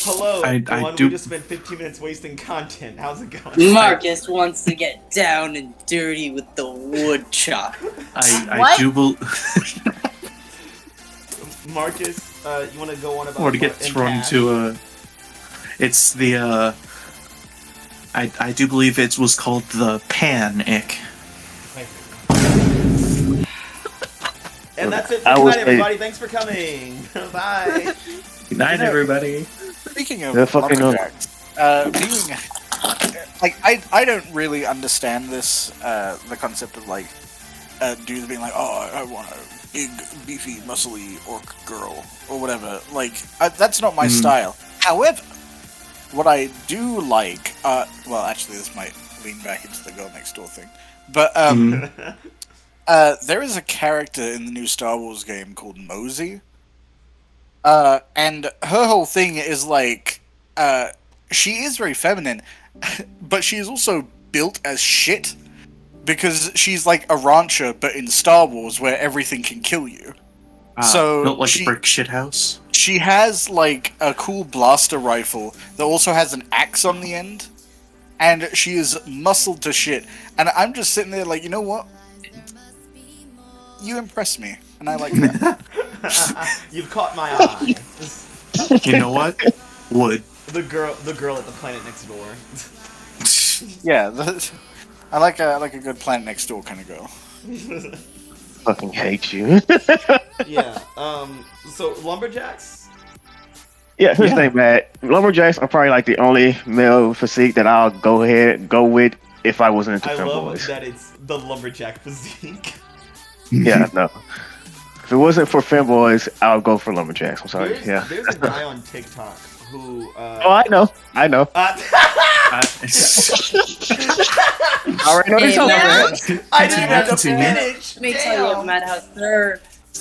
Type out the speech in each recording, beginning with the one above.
Hello, I everyone. do- We just spent 15 minutes wasting content. How's it going? Marcus wants to get down and dirty with the wood chop. I What? do believe. Marcus, you want to go on about Or to get what- in thrown past? to a. It's the. I do believe it was called the Panic. And that's it for I tonight, was- everybody. Thanks for coming. Bye. Good night, everybody. Speaking of They're fucking lumberjacks, being like I don't really understand this the concept of like dudes being like, oh, I want a big beefy muscly orc girl or whatever. Like that's not my style. However, what I do like, well, actually, this might lean back into the girl next door thing, but there is a character in the new Star Wars game called Mosey. And her whole thing is like, she is very feminine, but she is also built as shit because she's like a rancher, but in Star Wars where everything can kill you. So built like she- a brick shithouse. She has like a cool blaster rifle that also has an axe on the end, and she is muscled to shit. And I'm just sitting there like, you know what? You impress me, and I like that. You've caught my eye. You know what? Wood. The girl at the planet next door. Yeah, I like a good Planet Next Door kind of girl. Fucking hate you. Yeah. So lumberjacks. Yeah, here's the Yeah. thing, man. Lumberjacks are probably like the only male physique that I'll go with if I wasn't into I love femboys. that it's the lumberjack physique. Yeah, no. If it wasn't for femboys, I would go for lumberjacks. I'm sorry. There's, Yeah. there's a guy on TikTok who. Oh, I know. uh, I already know this Hey, whole man. I didn't have to Continue. finish. Let me tell you, Damn. Madhouse,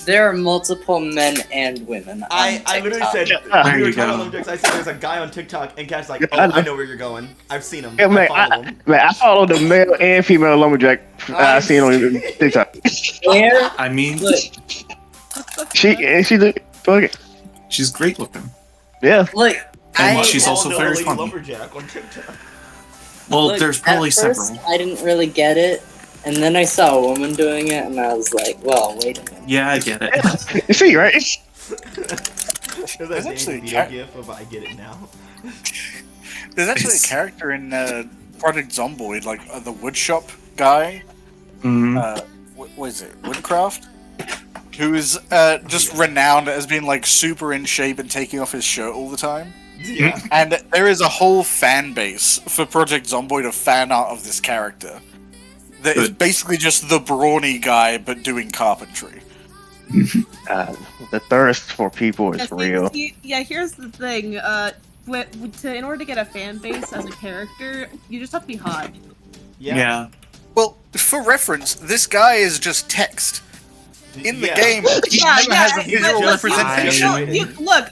there are multiple men and women on I literally TikTok. said, There we were you talking about go. lumberjacks, I said there's a guy on TikTok, and Cash's like, Yeah, oh, I know. I know where you're going. I've seen him. Yeah, man, I follow him. I follow the male and female lumberjack I've seen on TikTok. Where? I mean, Look, She look fucking she's great looking. yeah. look. And I, she's also Follow the very lady funny. lumberjack on TikTok. Well, look, there's probably at first, several. I didn't really get it, and then I saw a woman doing it, and I was like, well, wait a minute. Yeah, I get it. You see, right? There's that There's Danny actually a DeVito cat- gif of I get it now. There's actually a It's- character in Project Zomboid, like the woodshop guy. Mhm. What is it? Woodcraft? Who is just renowned as being like super in shape and taking off his shirt all the time. Yeah. And there is a whole fan base for Project Zomboid of fan art of this character. That is Good. basically just the brawny guy, but doing carpentry. The thirst for people is real. Yeah, here's the thing. In order to get a fan base as a character, you just have to be hot. Yeah. Well, for reference, this guy is just text. In the Yeah. game, he never has a visual just- representation. Look,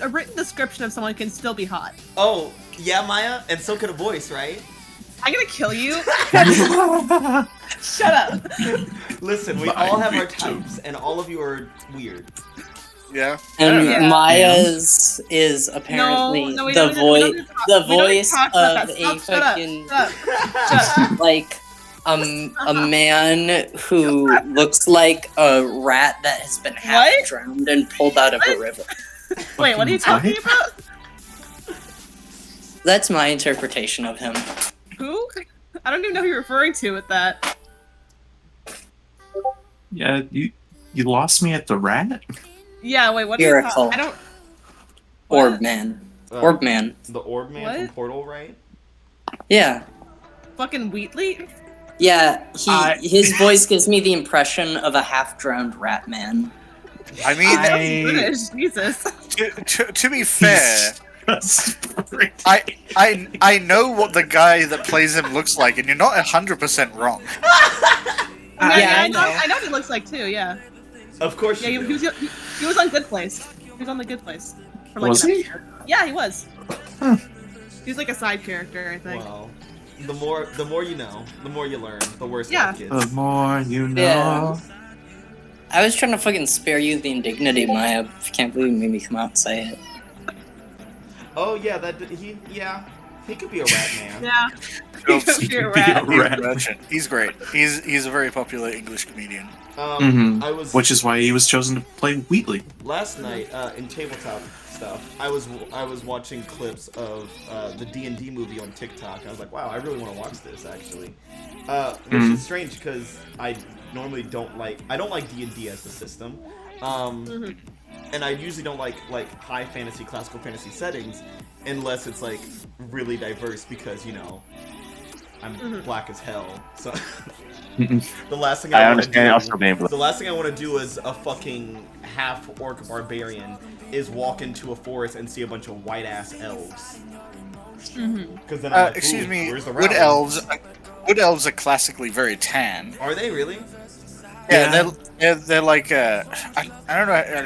a written description of someone can still be hot. Oh, yeah, Maya, and so could a voice, right? I'm gonna kill you. Shut up. Listen, we all have our types, and all of you are weird. Yeah. And Yeah. Maya's is apparently No, we the don't need- we don't voice, need to talk- the we don't need to voice talk about of that. a Shut up, fucking shut up, shut up. like a man who looks like a rat that has been half What? drowned and pulled out of a river. Wait, what are you talking about? That's my interpretation of him. Who? I don't even know who you're referring to with that. Yeah, you lost me at the rat? Yeah, wait, what are Miracle. you talking? I don't. Orb What? man. Uh, Orb man. The Orb Man from What? Portal, right? Yeah. Fucking Wheatley? Yeah, I- his voice gives me the impression of a half-drowned rat man. I mean, I- British, Jesus. to be fair, Great. I know what the guy that plays him looks like, and you're not 100% wrong. I know. know what he looks like too. Yeah. Of course Yeah, you he do. was on Good Place. He was on the Good Place. For Was an he? episode. Yeah, he was. Huh. He was like a side character, I think. Well, the more you know, the more you learn, the worse Yeah. it The gets. more you know. Yeah. I was trying to fucking spare you the indignity, Maya. I can't believe you made me come out and say it. Oh yeah, he could be a rat man. Yeah. Bill If you're a Be a rat. rat. Merchant. He's great. He's a very popular English comedian. I was Which is why he was chosen to play Wheatley. last night in tabletop stuff. I was watching clips of the D&D movie on TikTok. I was like, wow, I really want to watch this actually. Which is strange because I normally don't like D&D as the system. And I usually don't like high fantasy, classical fantasy settings unless it's like really diverse because I'm black as hell. So the last thing I I want to understand. do, Also being black. the last thing I want to do as a fucking half orc barbarian is walk into a forest and see a bunch of white ass elves. Because then I'm like, Excuse ooh, me. where's the Wood round? elves are classically very tan. Are they really? Yeah, they're like I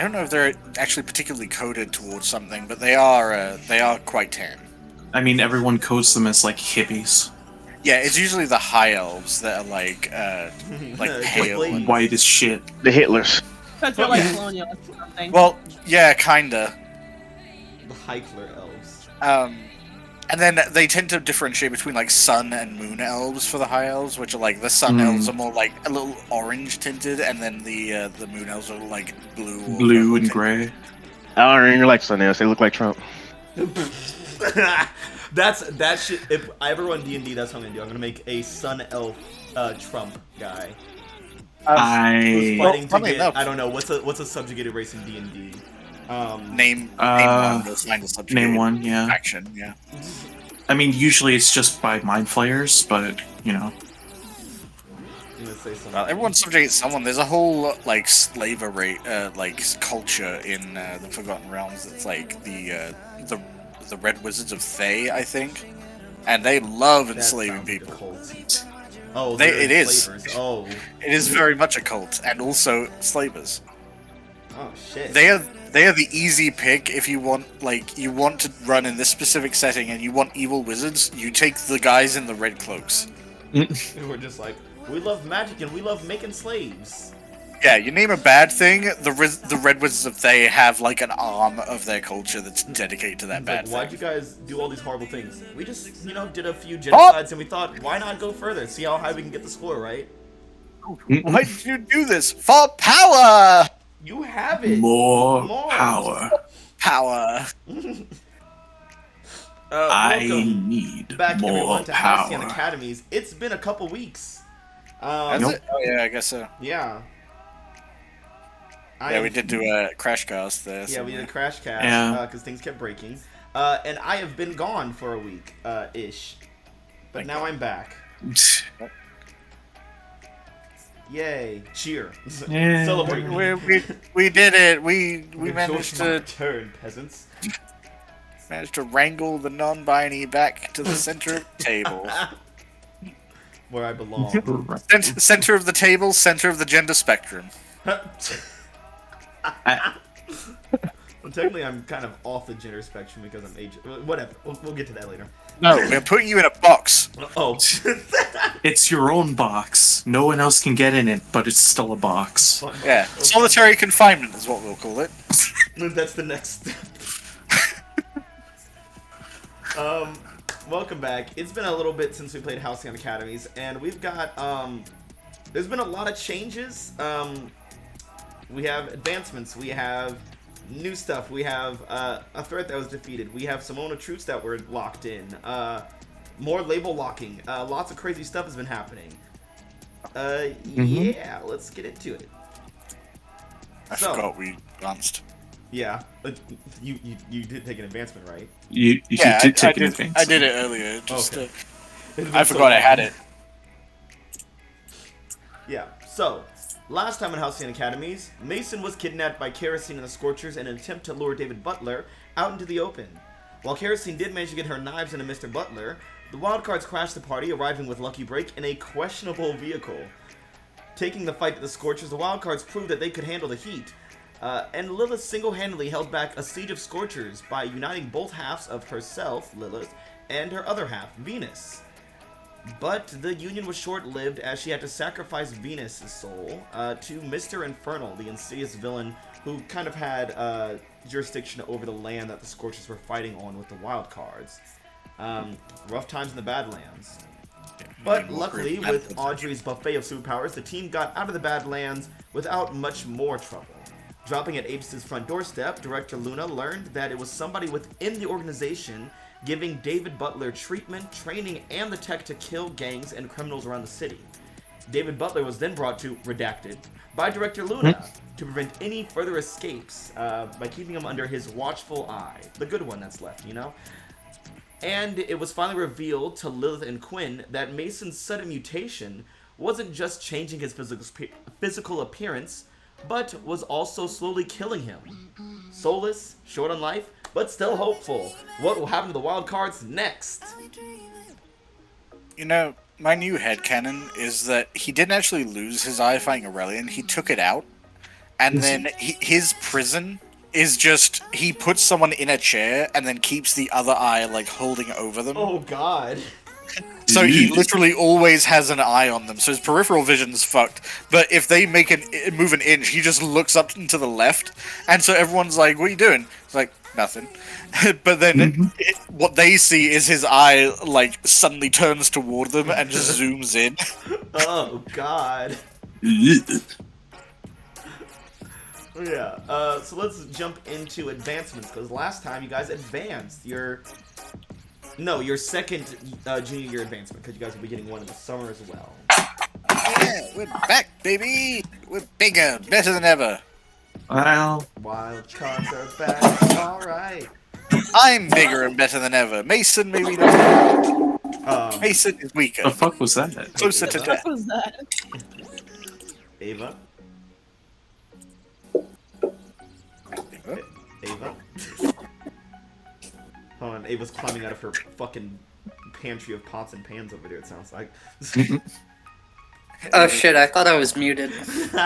don't know if they're actually particularly coded towards something, but they are quite tan. I mean, everyone codes them as like hippies. Yeah, it's usually the high elves that are like pale. Like And, White as shit. The Hitlers. Because they're like colonialists or something. well, yeah, kinda. The Heikler elves. And then they tend to differentiate between like sun and moon elves for the high elves, which are like the sun elves are more like a little orange tinted, and then the moon elves are like blue. Or Blue purple and tinted. gray. I don't even like Sunday. They look like Trump. That shit. If I ever run D&D, that's what I'm gonna do. I'm gonna make a sun elf Trump guy who's fighting to funnily get. enough- I don't know what's a subjugated race in D&D. Name one. That's kind of subject. Name one, yeah. Action, yeah. I mean, usually it's just by mind flayers, but I'm gonna say something. Well, everyone's subject to someone. There's a whole like slavery culture in the Forgotten Realms. It's like the Red Wizards of Thay, I think, and they love That enslaving sounds like a people. cult. Oh, It is. Slavers. Oh. It is very much a cult, and also slavers. Oh shit. They are the easy pick if you want to run in this specific setting and you want evil wizards. You take the guys in the red cloaks. We're just like, we love magic and we love making slaves. Yeah, you name a bad thing, the Red Wizards of Thay have like an arm of their culture that's dedicated to that It's bad like, why'd thing. you guys do all these horrible things? We just, did a few genocides and we thought, why not go further? See how high we can get the score, right? Why did you do this? For power! You have it. more More. power. Power. I Welcome need back more everyone to Halcyon power. Academies. It's been a couple weeks. Has Nope. it? Oh yeah, I guess so. Yeah. Yeah, we did do a crash cast there. Yeah, we did a crash cast Yeah. because things kept breaking. And I have been gone for a week, ish. But now I'm back. Yay! Cheer! Yeah. Celebrate! We did it. We Rejoice managed my to turn, peasants. wrangle the non-binary back to the center of the table. Where I belong. Center of the table, center of the gender spectrum. Well, technically, I'm kind of off the gender spectrum because I'm age. Whatever. We'll get to that later. No, we're putting you in a box. Oh. It's your own box. No one else can get in it, but it's still a box. Yeah, solitary confinement is what we'll call it. That's the next step. Welcome back. It's been a little bit since we played Halcyon Academies, and we've got, there's been a lot of changes. We have advancements, we have new stuff, we have a threat that was defeated, we have Simona troops that were locked in, more label locking, lots of crazy stuff has been happening. Yeah, let's get into it. I So- forgot we glanced. Yeah, you did take an advancement, right? You Yeah, did take I an did. advance. I did it earlier. Just Okay. I forgot I had it. Yeah, so, last time in Halcyon Academies, Mason was kidnapped by Kerosene and the Scorchers in an attempt to lure David Butler out into the open. While Kerosene did manage to get her knives into Mr. Butler, the Wildcards crashed the party, arriving with Lucky Break in a questionable vehicle. Taking the fight to the Scorchers, the Wildcards proved that they could handle the heat, and Lilith single-handedly held back a siege of Scorchers by uniting both halves of herself, Lilith, and her other half, Venus. But the union was short-lived as she had to sacrifice Venus' soul to Mr. Infernal, the insidious villain who kind of had jurisdiction over the land that the Scorchers were fighting on with the Wildcards. Rough times in the Badlands. But luckily, with Audrey's buffet of superpowers, the team got out of the Badlands without much more trouble. Dropping at Avis's front doorstep, Director Luna learned that it was somebody within the organization giving David Butler treatment, training, and the tech to kill gangs and criminals around the city. David Butler was then brought to Redacted by Director Luna to prevent any further escapes by keeping him under his watchful eye. The good one that's left, you know? And it was finally revealed to Lilith and Quinn that Mason's sudden mutation wasn't just changing his physical appearance, but was also slowly killing him. Soulless, short on life, but still hopeful. What will happen to the Wildcards next? You know, my new headcanon is that he didn't actually lose his eye fighting Aurelian, he took it out, and then his prison is just, he puts someone in a chair and then keeps the other eye, like, holding over them. Oh god. So he literally always has an eye on them, so his peripheral vision's fucked. But if they move an inch, he just looks up and to the left, and so everyone's like, what are you doing? It's like, nothing. But then what they see is his eye, like, suddenly turns toward them and just zooms in. Oh god. Yeah, so let's jump into advancements, because last time you guys advanced your second junior year advancement, because you guys will be getting one in the summer as well. Yeah, we're back, baby! We're bigger, better than ever. Well, Wildcards are back, alright. I'm bigger and better than ever. Mason, maybe not. Mason is weaker. the fuck was that? Closer to death. What was that? Ava? Ava? Hold on, Ava's climbing out of her fucking pantry of pots and pans over there, it sounds like. Oh shit, I thought I was muted. From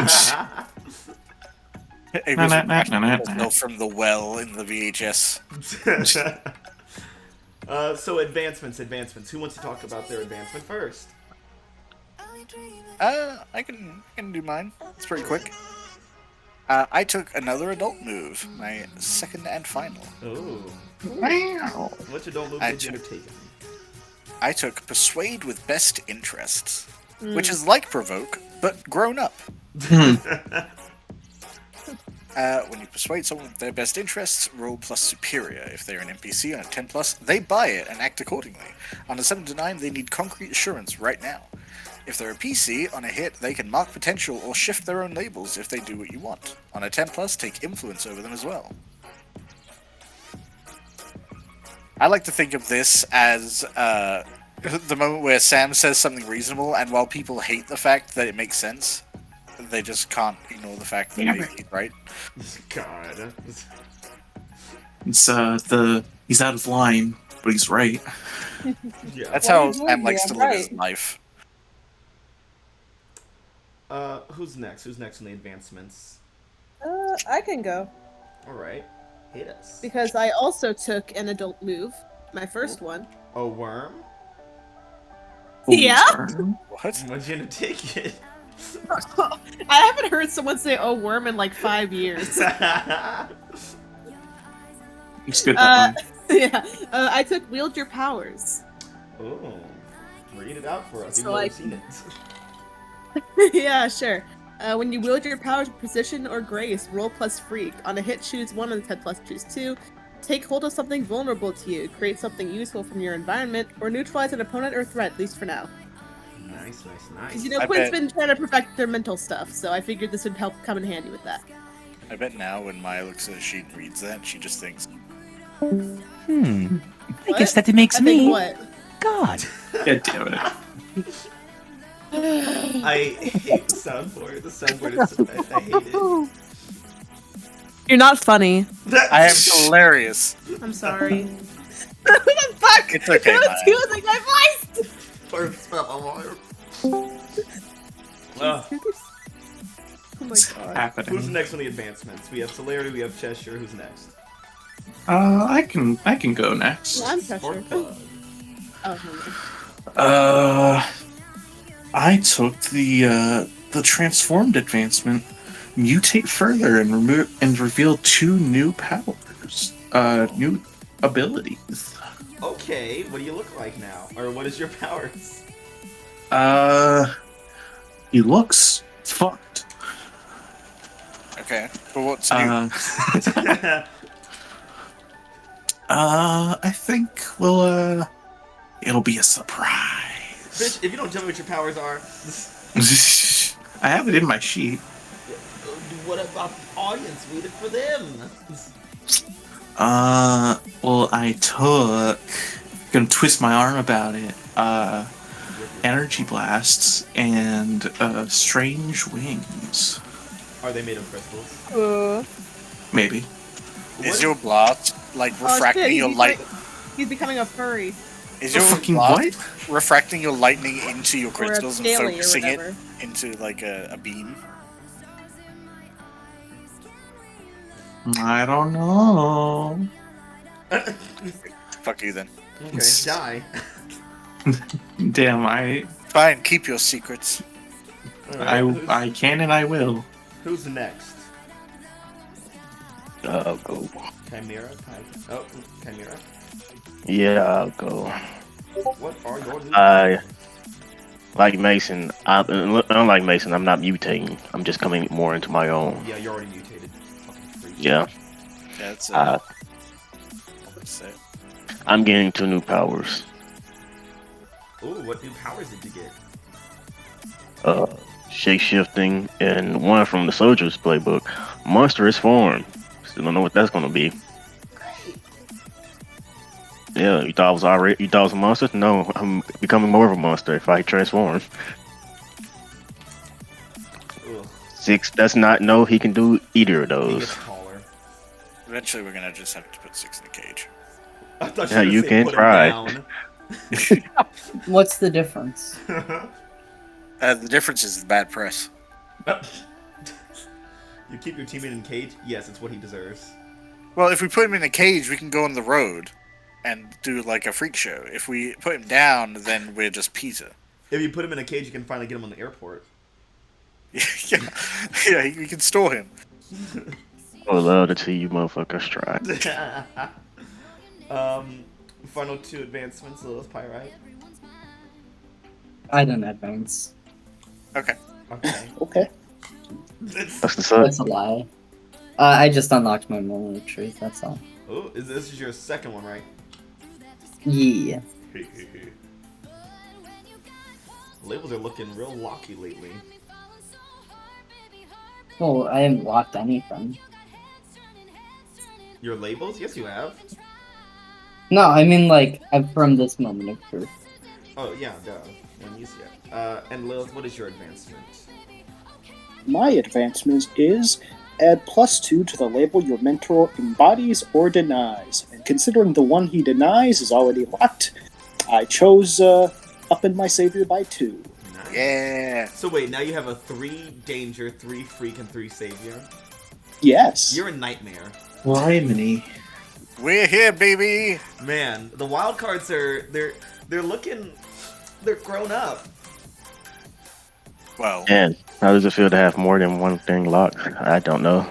the well in the VHS. So advancements. Who wants to talk about their advancement first? I can do mine. It's pretty quick. I took another adult move, my second and final. Oh. Wow. Which adult move did you undertake? I took Persuade with Best Interests, which is like Provoke, but grown up. When you persuade someone with their best interests, roll plus superior. If they're an NPC on a 10 plus, they buy it and act accordingly. On a 7 to 9, they need concrete assurance right now. If they're a PC, on a hit, they can mark potential or shift their own labels if they do what you want. On a 10 plus, take influence over them as well. I like to think of this as the moment where Sam says something reasonable, and while people hate the fact that it makes sense, they just can't ignore the fact that he's right. God. It's he's out of line, but he's right. Yeah. That's What are how you doing Sam likes here? to live his Right. life. Who's next? Who's next on the advancements? I can go. Alright. Hit us. Because I also took an adult move. My first one. A worm? Yeah? What? What'd you take it? I haven't heard someone say "oh worm" in like 5 years. He's good at that one. Yeah. I took Wield Your Powers. Oh. Read it out for us, So even though I we've seen it. Yeah, sure. When you wield your powers with precision or grace, roll plus freak. On a hit, choose 1, on a 10 plus, choose 2. Take hold of something vulnerable to you. Create something useful from your environment, or neutralize an opponent or threat, at least for now. Nice. Because, you know, I Quinn's bet- been trying to perfect their mental stuff, so I figured this would help come in handy with that. I bet now when Maya looks at a sheet and reads that, she just thinks, I What? guess that it makes I think me what? God. God damn it. I hate the soundboard. The soundboard is I hate it. You're not funny. I am hilarious. I'm sorry. What the fuck? It's okay, It was Maya. using my voice! Ugh. Oh my god. Happening. Who's next on the advancements? We have Celerity, we have Cheshire. Who's next? I can go next. Yeah, I'm Cheshire. Sparkbug. Oh, I took the transformed advancement, mutate further and remove and reveal 2 new powers, new abilities. Okay, what do you look like now? Or what is your powers? He looks fucked. Okay, but what's new? I think it'll be a surprise. Bitch, if you don't tell me what your powers are, I have it in my sheet. what about the audience? Read it for them. Well, gonna twist my arm about it. Energy blasts and strange wings. Are they made of crystals? Maybe. Is your blast like refracting your light? He's becoming a furry. Is your fucking blast refracting your lightning into your Or a crystals and scaly or focusing it whatever. into like a beam? I don't know. Fuck you then. Okay, die. Damn, I Fine, keep your secrets. I can and I will. Who's next? I'll go. Chimera? Oh, Chimera. Yeah, I'll go. What are your new I like Mason. Unlike Mason, I'm not mutating. I'm just coming more into my own. Yeah, you're already mutated. Fucking freak. Yeah. Yeah, that's that's it. I'm getting 2 new powers. Ooh, what new powers did you get? Shape-shifting, and one from the Soldier's playbook, Monstrous Form. Still don't know what that's gonna be. Yeah, you thought it was a monster? No, I'm becoming more of a monster if I transform. Ugh, 6 does not know he can do either of he those. gets taller. Eventually, we're gonna just have to put 6 in a cage. I thought Yeah, you you were can put him try. down. What's the difference? The difference is the bad press. You keep your teammate in cage? Yes, it's what he deserves. Well, if we put him in a cage, we can go on the road and do like a freak show. If we put him down, then we're just Peter. If you put him in a cage, you can finally get him on the airport. yeah, we can store him. I would love to see you motherfuckers try. Final 2 advancements, Lilith Pyrite. I don't advance. Okay. Okay. Okay. That's the sun. That's a lie. I just unlocked my moment of truth, that's all. Oh, this is your second one, right? Yeah. Labels are looking real locky lately. Well, I haven't locked anything. Your labels? Yes, you have. No, I mean like from this moment of truth. Oh, yeah, duh. One use yet. And Lilith, what is your advancement? My advancement is add +2 to the label your mentor embodies or denies. And considering the one he denies is already locked, I chose upping my savior by 2. Nice. Yeah. So wait, now you have a 3 danger, 3 freak, and 3 savior. Yes. You're a nightmare. Limey. We're here, baby. Man, the wildcards they're looking, they're grown up. Well, And how does it feel to have more than one thing locked? I don't know.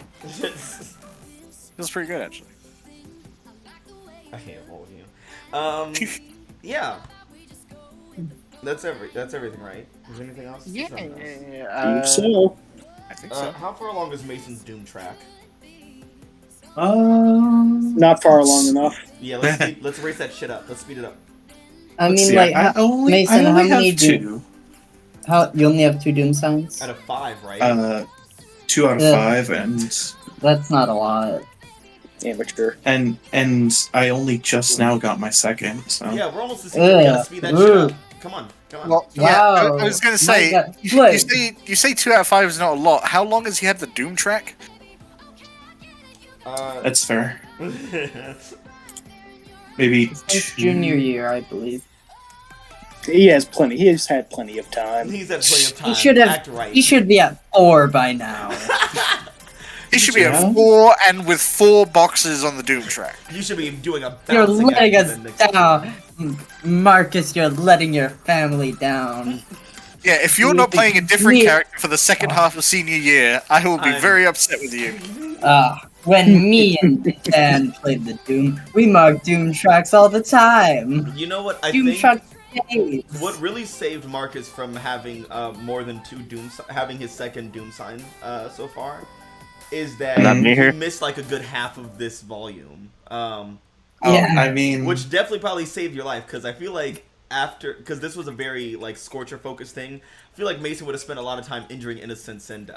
feels pretty good actually. I can't hold you. Yeah. That's everything, right? Is there anything else? There's nothing else. Believe so. I think so. How far along is Mason's Doom track? Not far long enough. Yeah, let's race that shit up. Let's speed it up. I Let's mean, see, like, I only Mason, how have many 2. How you only have 2 doom signs? Out of 5, right? 2 out of Yeah. 5, and That's not a lot. Amateur. and I only just now got my second. So Yeah, we're almost the same. We gotta speed that shit up. Come on. Well, Come yeah, Wow. I was gonna My say, God. you Look. say 2 out of 5 is not a lot. How long has he had the Doom track? on. that's fair. Maybe Since 2. junior year, I believe. He has plenty. He has had plenty of time. He's had plenty of time. He should have. Act right. He should be at 4 by now. He should be Yeah. at 4 and with 4 boxes on the Doom track. You should be doing a You're bouncing letting act us in the next down, Marcus. You're letting your family down. Yeah, if you're not playing a different character for the second half of senior year, I will be I'm- very upset with you. When me and Dan played the Doom, we marked Doom tracks all the time. You know what? I Doom think tracks for days. what really saved Marcus from having more than two Doom, having his second Doom sign so far, is that Not me he here. missed like a good half of this volume. Yeah. I mean, Which definitely probably saved your life, because I feel like because this was a very like Scorcher focused thing, I feel like Mason would have spent a lot of time injuring innocents and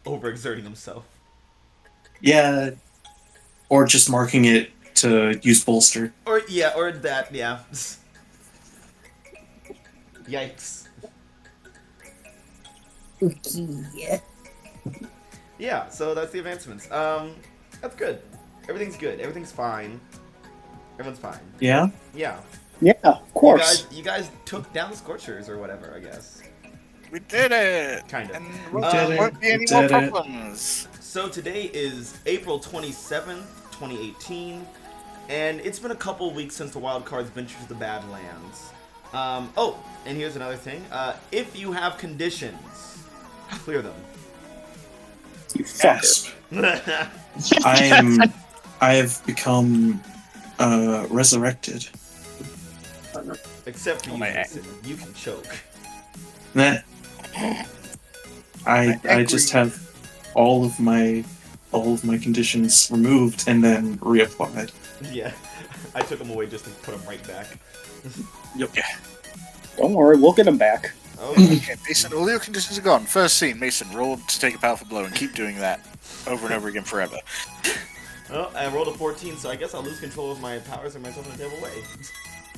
overexerting himself. yeah, or just marking it to use bolster. Or that, yeah. Yikes. Okay. Yeah, so that's the advancements. That's good. Everything's good. Everything's fine. Everyone's fine. Yeah. Yeah. Yeah, of course. You guys took down the Scorchers or whatever, I guess. We did it! Kind of. And We there did it. won't be any We more did it. problems. So today is April 27th, 2018, and it's been a couple weeks since the Wildcards ventured to the Badlands. Oh, and here's another thing. If you have conditions, clear them. You fucker. Yes. I have become resurrected. Except for you, my Mason. You can choke. Nah. I just have all of my conditions removed and then reapplied. Yeah. I took them away just to put them right back. Yep. Don't worry, we'll get him back. Oh, Okay, Mason, all your conditions are gone. First scene, Mason, roll to take a powerful blow and keep doing that over and over again forever. well, I rolled a 14, so I guess I'll lose control of my powers and myself in a terrible way.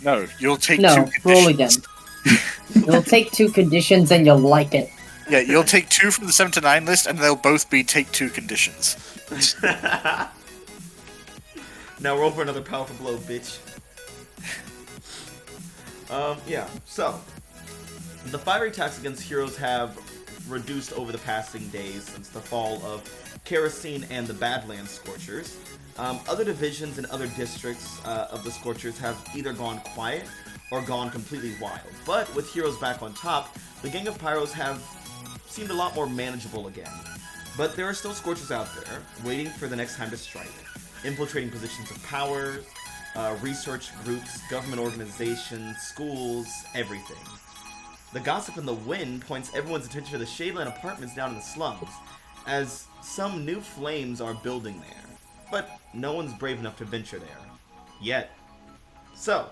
No, you'll take No, two roll conditions. again. You'll take 2 conditions and you'll like it. Yeah, you'll take 2 from the 7 to 9 list, and they'll both be take 2 conditions. Now roll for another powerful blow, bitch. Yeah, so the fiery attacks against heroes have reduced over the passing days since the fall of Kerosene and the Badlands Scorchers. Other divisions and other districts of the Scorchers have either gone quiet or gone completely wild. But with heroes back on top, the gang of Pyros have seemed a lot more manageable again. But there are still Scorchers out there, waiting for the next time to strike, infiltrating positions of power, research groups, government organizations, schools, everything. The gossip in the wind points everyone's attention to the Shadeland apartments down in the slums, as some new flames are building there. But no one's brave enough to venture there. Yet. So,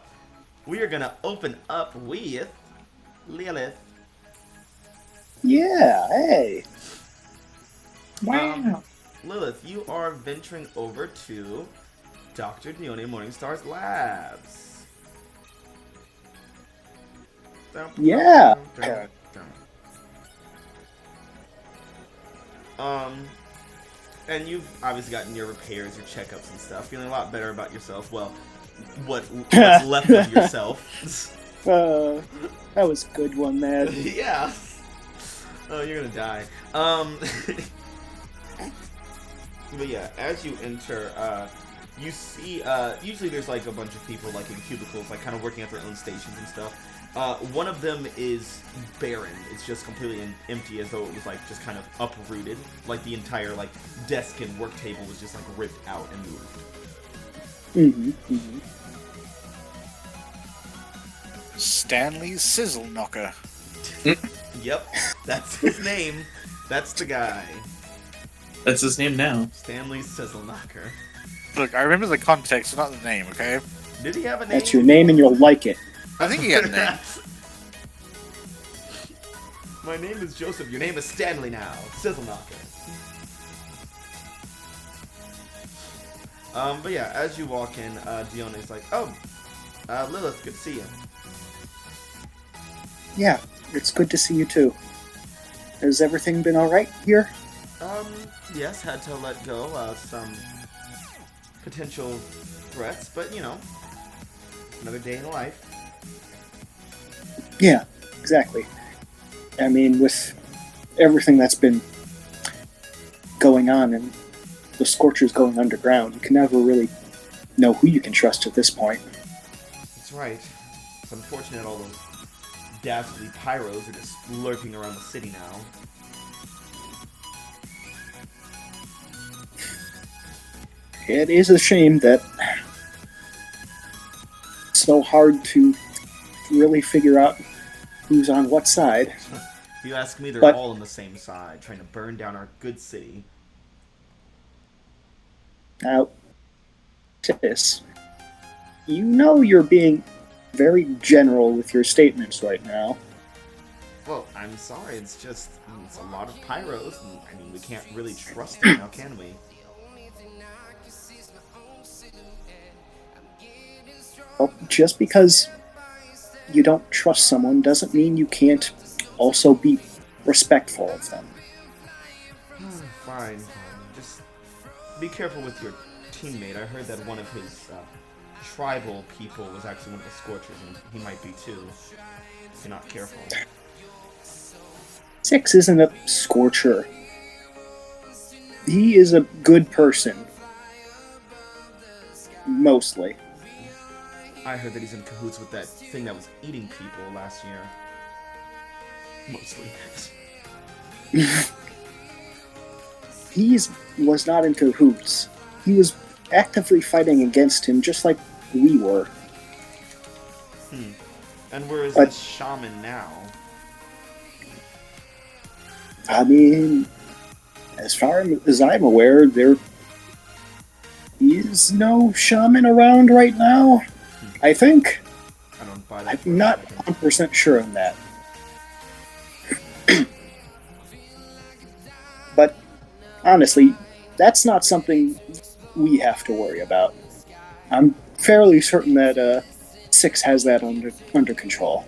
we are gonna open up with Lilith. Yeah, hey. Lilith, you are venturing over to Dr. Dione Morningstar's labs. Yeah. And you've obviously gotten your repairs, your checkups and stuff, feeling a lot better about yourself. Well, what's left of yourself. That was a good one, man. Yeah. Oh, you're gonna die. But yeah, as you enter, you see, usually there's like a bunch of people like in cubicles, like kind of working at their own stations and stuff. One of them is barren. It's just completely empty, as though it was like just kind of uprooted. Like the entire like desk and work table was just like ripped out and moved. Stanley's Sizzle Knocker. Yep, that's his name. That's the guy. That's his name now. Stanley Sizzleknocker. Look, I remember the context, not the name, okay? Did he have a name? That's your name and you'll like it. I think he had a name. My name is Joseph. Your name is Stanley now. Sizzleknocker. But yeah, as you walk in, Dione is like, "Oh, Lilith, good to see you." Yeah, it's good to see you too. Has everything been alright here? Yes, had to let go some potential threats, but you know, another day in life. Yeah, exactly. I mean, with everything that's been going on and the Scorchers going underground, you can never really know who you can trust at this point. That's right. It's unfortunate all those dastardly pyros are just lurking around the city now. It is a shame that it's so hard to really figure out who's on what side. If you ask me, they're But- all on the same side, trying to burn down our good city. Now, Tis, you know you're being very general with your statements right now. Well, I'm sorry, it's just, it's a lot of pyros, and, I mean, we can't really trust them now, can we? Well, just because you don't trust someone doesn't mean you can't also be respectful of them. Fine. Just be careful with your teammate. I heard that one of his tribal people was actually one of the Scorchers, and he might be too, if you're not careful. 6 isn't a Scorcher. He is a good person. Mostly. I heard that he's in cahoots with that thing that was eating people last year. Mostly. He was not in cahoots. He was actively fighting against him just like we were. And where is But- this shaman now? I mean, as far as I'm aware, there is no shaman around right now. I think. I don't buy that. for I'm a not second. 100% sure on that. But honestly, that's not something we have to worry about. I'm fairly certain that 6 has that under control.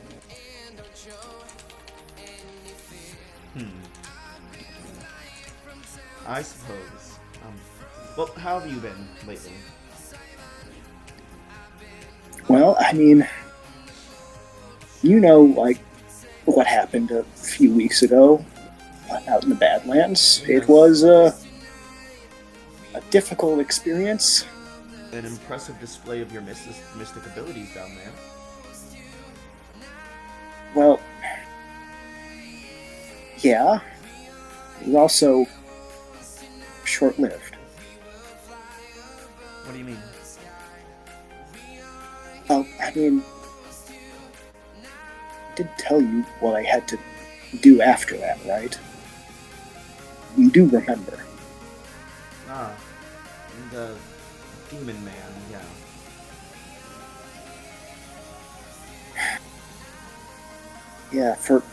I suppose. Well, how have you been lately? Well, I mean, you know, like, what happened a few weeks ago out in the Badlands. It was a difficult experience. An impressive display of your mystic abilities down there. Well, yeah. It was also short-lived. What do you mean? Well, I mean, I did tell you what I had to do after that, right? You do remember. Ah, the demon man, yeah. Yeah, for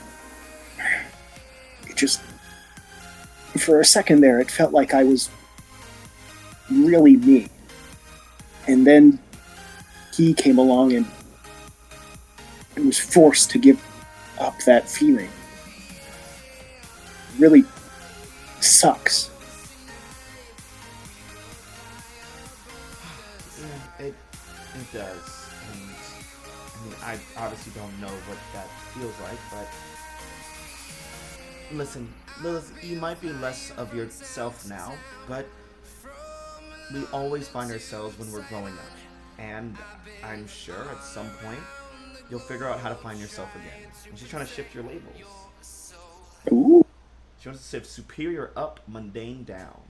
a second there, it felt like I was really me. And then he came along and was forced to give up that feeling. It really sucks. Yeah, it does. And, I mean, I obviously don't know what that feels like, but listen, Lilith, you might be less of yourself now, but we always find ourselves when we're growing up. And I'm sure at some point you'll figure out how to find yourself again. And she's trying to shift your labels. Ooh. She wants to shift superior up, mundane down.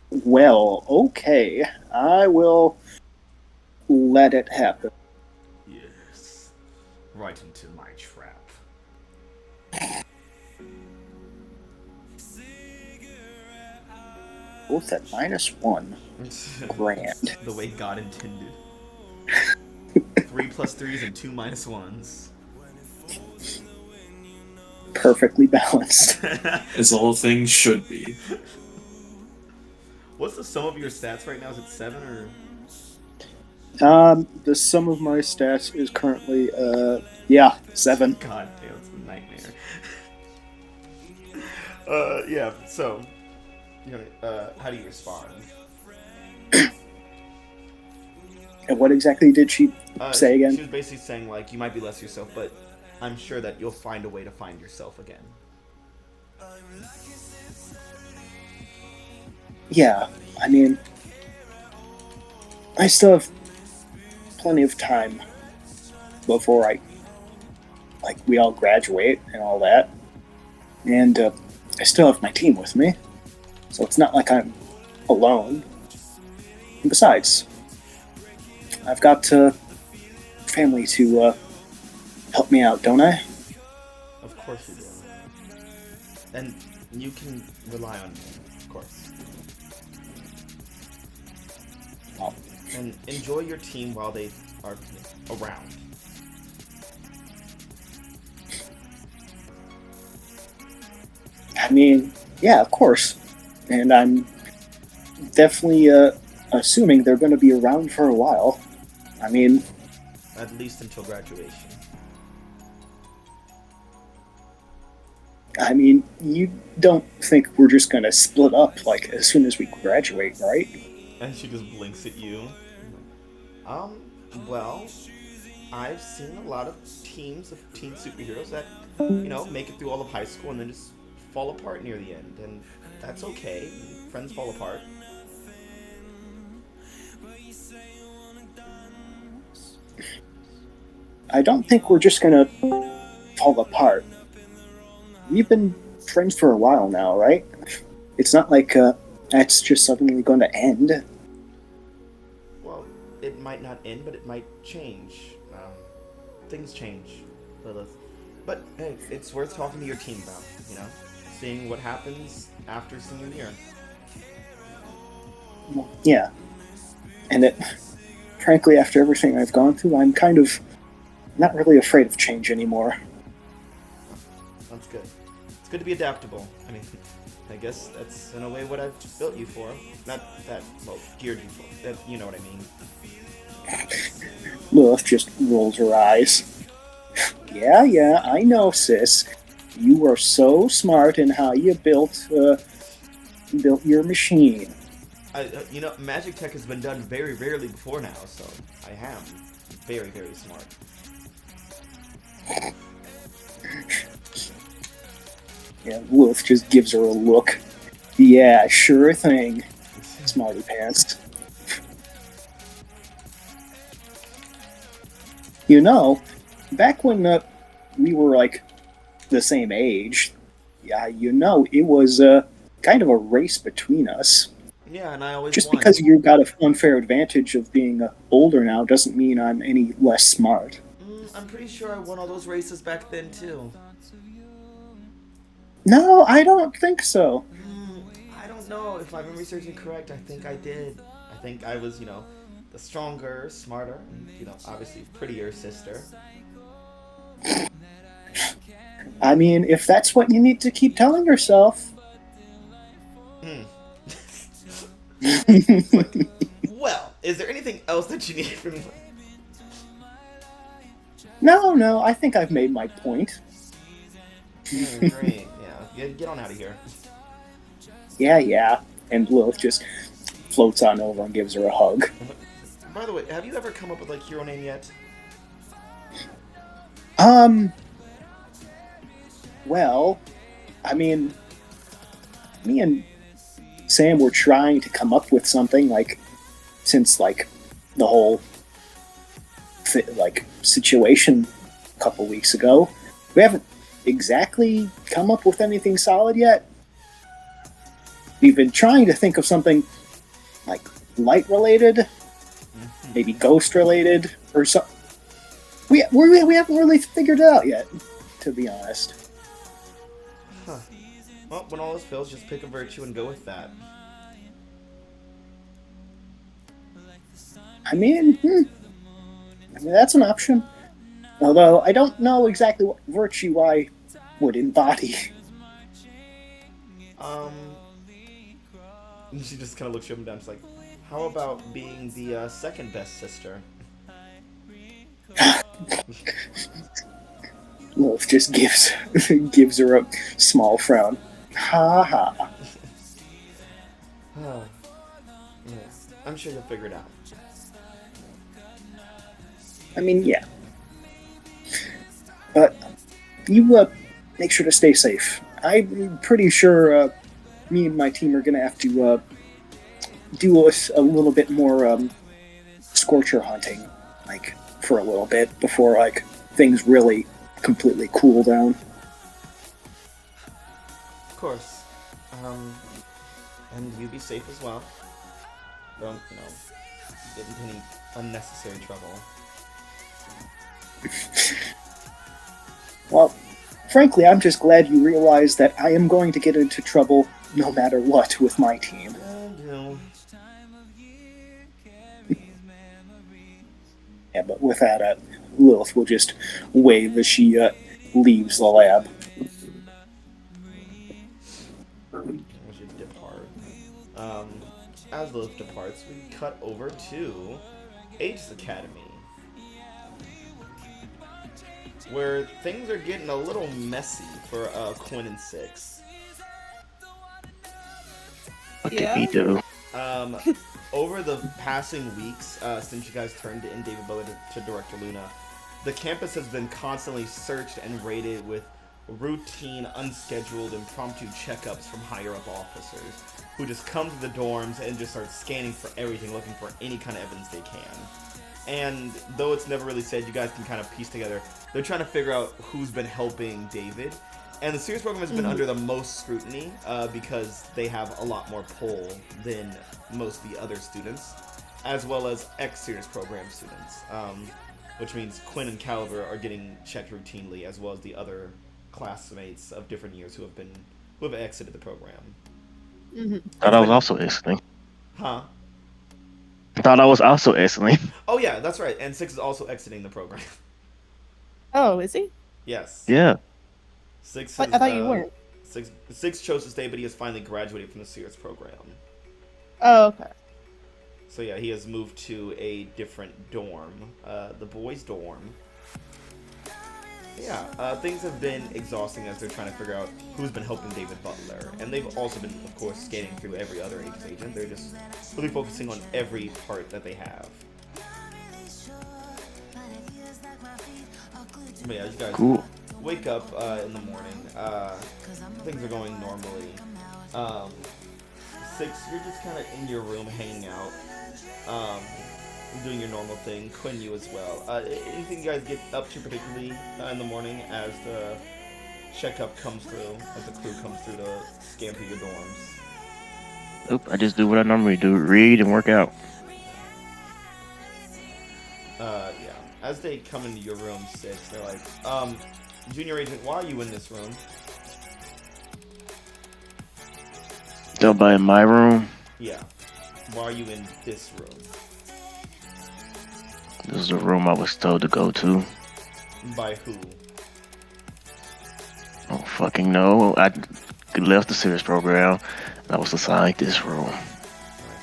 Well, okay. I will let it happen. Yes. Right into my trap. Both at -1. Grand. The way God intended. 3 + 3s and 2 - 1s. Perfectly balanced. As all things should be. What's the sum of your stats right now? Is it 7 or? The sum of my stats is currently, 7. God damn, it's a nightmare. Yeah. So, how do you respond? And what exactly did she say again? She was basically saying like you might be less yourself, but I'm sure that you'll find a way to find yourself again. Yeah, I mean, I still have plenty of time before I like we all graduate and all that, and I still have my team with me, so it's not like I'm alone. And besides, I've got family to help me out, don't I? Of course you do. And you can rely on me, of course. Oh. And enjoy your team while they are around. I mean, yeah, of course. And I'm definitely assuming they're going to be around for a while. I mean, At least until graduation. you don't think we're just going to split up like as soon as we graduate, right? And she just blinks at you. Well, I've seen a lot of teams of teen superheroes that, make it through all of high school and then just fall apart near the end. And that's okay. Friends fall apart. I don't think we're just going to fall apart. We've been friends for a while now, right? It's not like that's just suddenly going to end. Well, it might not end, but it might change. Things change, Lilith. But hey, it's worth talking to your team about, seeing what happens after senior year. Yeah. And frankly, after everything I've gone through, I'm kind of not really afraid of change anymore. That's good. It's good to be adaptable. I guess that's in a way what I've built you for. Not that, geared you for. That, you know what I mean. Lilith just rolls her eyes. Yeah, I know, sis. You were so smart in how you built your machine. Magic tech has been done very rarely before now, so I am very, very smart. Yeah, Lilith just gives her a look. Yeah, sure thing, smarty pants. Back when we were like the same age, it was kind of a race between us. Yeah, and I always Just won. because you got an unfair advantage of being older now doesn't mean I'm any less smart. I'm pretty sure I won all those races back then too. No, I don't think so. I don't know if my memory serves me correct. I think I did. I think I was, the stronger, smarter, and, obviously prettier sister. I mean, if that's what you need to keep telling yourself. Well, is there anything else that you need from me? No, I think I've made my point. Great, yeah. Get on out of here. Yeah. And Lilith just floats on over and gives her a hug. By the way, have you ever come up with, hero name yet? Well, me and Sam were trying to come up with something, since, the whole, situation a couple weeks ago. We haven't exactly come up with anything solid yet. We've been trying to think of something, light-related, maybe ghost-related, or something. We haven't really figured it out yet, to be honest. Huh. Well, when all else fails, just pick a virtue and go with that. That's an option. Although, I don't know exactly what virtue I would embody. She just kind of looks you up and down. She's like, how about being the second best sister? Wolf just gives her a small frown. Ha ha. Yeah, I'm sure you'll figure it out. Yeah. But you make sure to stay safe. I'm pretty sure me and my team are going to have to do a little bit more Scorcher hunting, for a little bit before things really completely cool down. Of course. And you be safe as well. Don't, get into any unnecessary trouble. Well, frankly, I'm just glad you realize that I am going to get into trouble no matter what with my team. Yeah, but with that, Lilith will just wave as she leaves the lab. We should depart. As Lilith departs, we cut over to H's Academy, where things are getting a little messy for Quinn and Six. What did he do? Over the passing weeks, since you guys turned in David Bowie to Director Luna, the campus has been constantly searched and raided with routine, unscheduled, impromptu checkups from higher-up officers who just come to the dorms and just start scanning for everything, looking for any kind of evidence they can. And though it's never really said, you guys can kind of piece together, they're trying to figure out who's been helping David. And the series program has been under the most scrutiny because they have a lot more pull than most of the other students, as well as ex-series program students, which means Quinn and Caliber are getting checked routinely, as well as the other classmates of different years who have exited the program. Thought I was also exiting. Huh? Thought I was also exiting. Oh yeah, that's right. And Six is also exiting the program. Oh, is he? Yes. Yeah. Six. I thought you weren't. Six chose to stay, but he has finally graduated from the Sears program. Oh, okay. So yeah, he has moved to a different dorm, the boys' dorm. Yeah, things have been exhausting as they're trying to figure out who's been helping David Butler, and they've also been, of course, scanning through every other Aegis agent. They're just really focusing on every part that they have. But yeah, you guys Cool. wake up in the morning. Things are going normally. Six, you're just kind of in your room hanging out, doing your normal thing. Quinn, you as well. Anything you guys get up to particularly in the morning as the checkup comes through, as the crew comes through to scan through your dorms? Nope, I just do what I normally do: read and work out. Yeah. As they come into your room, Six, they're like, Junior Agent, why are you in this room? Nobody in my room. Yeah. Why are you in this room? This is the room I was told to go to. By who? I don't fucking know. I left the series program and I was assigned this room.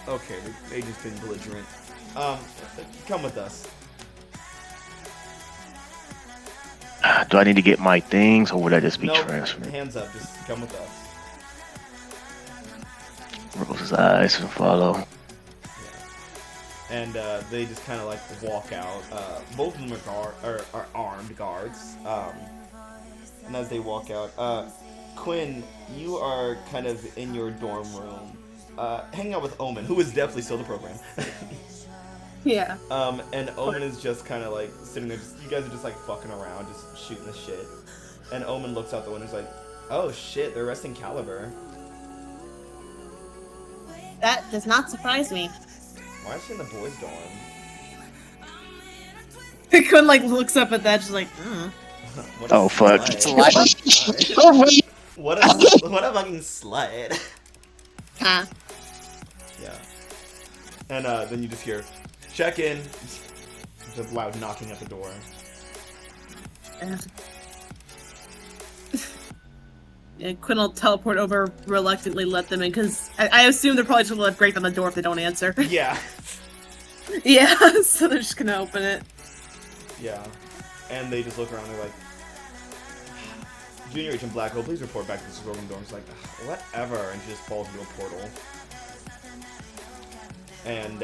Okay, they just been belligerent. Come with us. Do I need to get my things or would I just be Nope, transferred? hands up, just come with us. Rolls his eyes and follow. And they just kind of like walk out. Both of them are armed guards. And as they walk out, Quinn, you are kind of in your dorm room, hanging out with Omen, who is definitely still in the program. Yeah. And Omen is just kind of like sitting there. You guys are just like fucking around, just shooting the shit. And Omen looks out the window and is like, "Oh shit, they're arresting Caliber." That does not surprise me. Why is she in the boys' dorm? Quinn looks up at that, just like, What a Oh fuck. slut. What a fucking slut. huh. Yeah. And then you just hear, check in. Just loud knocking at the door. Yeah, Quinn will teleport over, reluctantly let them in, because I assume they're probably just gonna break down the door if they don't answer. Yeah. Yeah, so they're just gonna open it. Yeah. And they just look around, they're like, Junior Agent Blacko, please report back to the suburban dorm. She's like, whatever, and she just falls into a portal. And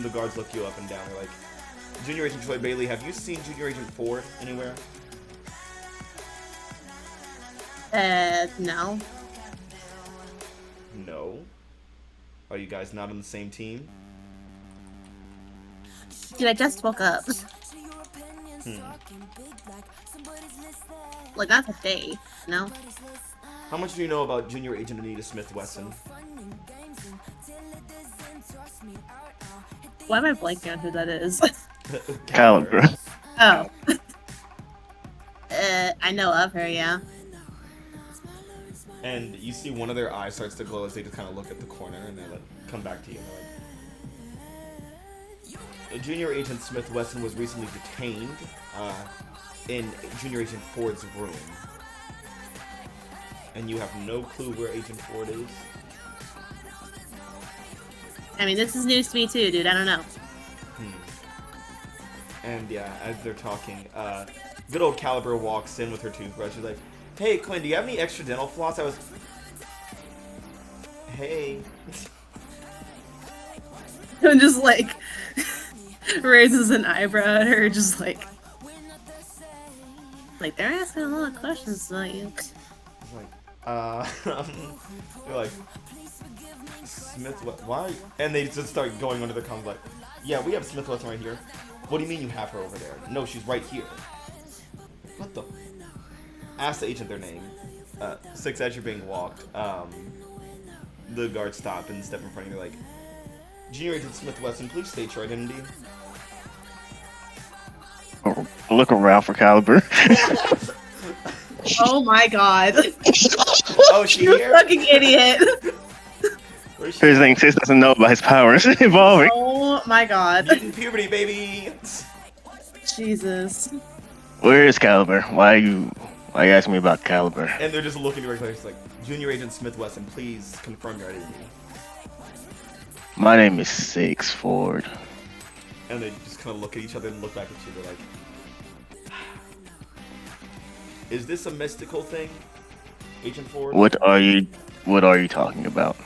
the guards look you up and down, they're like, Junior Agent Troy Bailey, have you seen Junior Agent Ford anywhere? No. No. Are you guys not on the same team? Dude, I just woke up. Like, that's a day, no? How much do you know about Junior Agent Anita Smith Wesson? Why am I blanking on who that is? Caliber. Oh. I know of her, yeah. And you see one of their eyes starts to glow as they just kind of look at the corner and they like come back to you. And they're like, Junior Agent Smith Wesson was recently detained in Junior Agent Ford's room. And you have no clue where Agent Ford is. I mean, this is news to me too, dude. I don't know. And yeah, as they're talking, good old Caliber walks in with her toothbrush. She's like, "Hey, Quinn, do you have any extra dental floss?" Hey. And just like raises an eyebrow at her, just like they're asking a lot of questions about you. They're like, Smith, why? And they just start going under the comms like, yeah, we have Smith Wesson right here. What do you mean you have her over there? No, she's right here. What the? Ask the agent their name. Six, as you're being walked, the guards stop and step in front of you like, Junior Agent Smith Wesson, please state your identity. Look around for Caliber. Oh my god. Oh, she You here? fucking idiot. Where's she? Here's the thing, Sis doesn't know about his powers evolving. Oh my god. Mutant puberty, baby. Jesus. Where is Caliber? Why you asking me about Caliber? And they're just looking directly. It's like, Junior Agent Smith Wesson, please confirm your identity. My name is Six Ford. And they just kind of look at each other and look back at you. They're like, is this a mystical thing, Agent Ford? What are you talking about?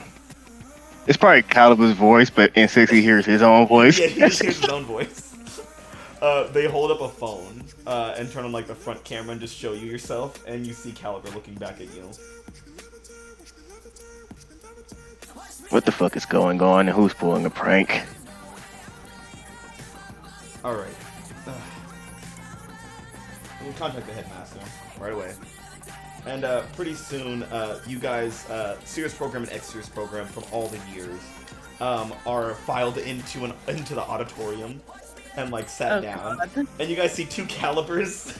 It's probably Caliber's voice, but in Six he hears his own voice. Yeah, he just hears his own voice. They hold up a phone and turn on like the front camera and just show you yourself, and you see Caliber looking back at you. What the fuck is going on and who's pulling a prank? Alright. We'll contact the headmaster right away. And pretty soon, you guys, Serious Program and X-Serious Program from all the years, are filed into the auditorium and like sat down. God. And you guys see two Calibers.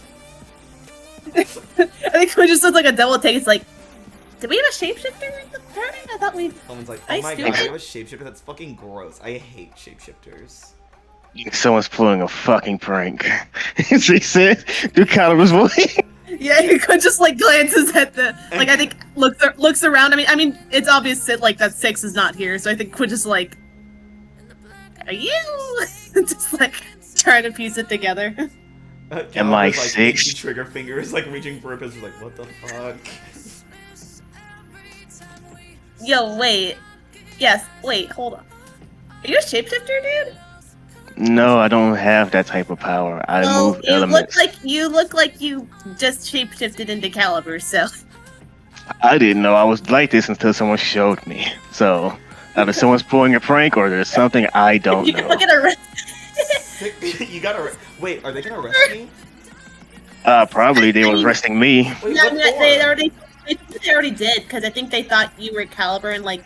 I think we just did like a double take. It's like, did we have a shapeshifter in the party? I thought we. Someone's like, I oh my still- god, we have a shapeshifter? That's fucking gross. I hate shapeshifters. Someone's pulling a fucking prank. She said, do Caliber's voice. Yeah, he could just like glances at the like. I think looks around. I mean, it's obvious that like that Six is not here. So I think we're just like, are you just like trying to piece it together? Am I Caliber's, like, six? itchy trigger finger is like reaching for a pistol. Like, what the fuck? Yo, wait. Yes, wait. Hold on. Are you a shapeshifter, dude? No, I don't have that type of power. I Well, move elements. you look like you just shapeshifted into Caliber. So I didn't know I was like this until someone showed me. So, either someone's pulling a prank or there's something I don't you know. can get arrested. You gotta wait. Are they gonna arrest me? Probably they were arresting me. Wait, No, what they for? already did because I think they thought you were Caliber and like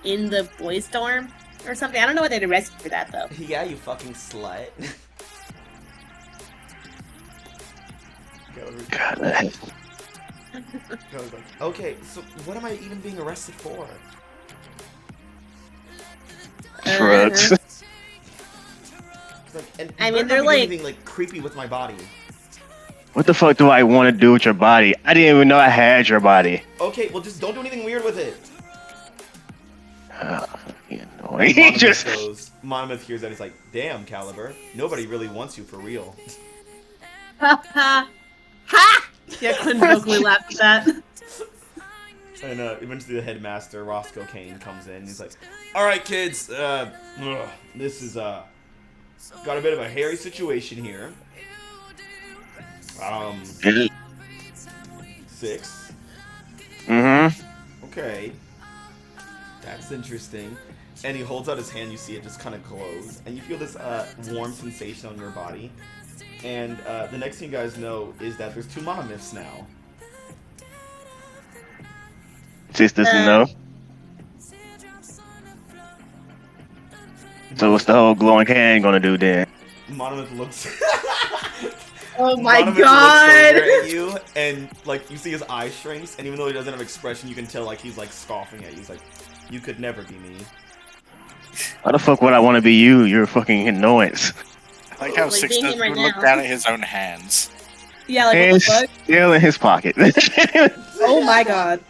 in the boys' dorm or something. I don't know why they'd arrest you for that though. Yeah, you fucking slut. God, Caliber's like, okay, so what am I even being arrested for? drugs. It's like, and I you mean, better they're not be doing like- anything like creepy with my body. What the fuck do I want to do with your body? I didn't even know I had your body. Okay, well just don't do anything weird with it. Fucking annoying. Monmouth Just goes. Monmouth hears that. He's like, damn, Caliber, nobody really wants you for real. Ha ha ha! Yeah, Quinn vocally laughed at that. And eventually the headmaster, Roscoe Kane, comes in. And he's like, all right, kids, this is got a bit of a hairy situation here. Six. Mm-hmm. Okay. That's interesting. And he holds out his hand. You see it just kind of glows, and you feel this warm sensation on your body. And the next thing you guys know is that there's 2 monomyths now. Sis doesn't know. So what's the whole glowing hand gonna do then? Monomyth looks. Oh my Monomyth god! looks over at you, and like you see his eye shrinks, and even though he doesn't have expression, you can tell like he's like scoffing at you. He's like, "You could never be me." Why the fuck would I want to be you? You're a fucking annoyance. I like how Like Six being doesn't him right even look now. down at his own hands. Yeah, like what And the fuck? still in his pocket. Oh my god.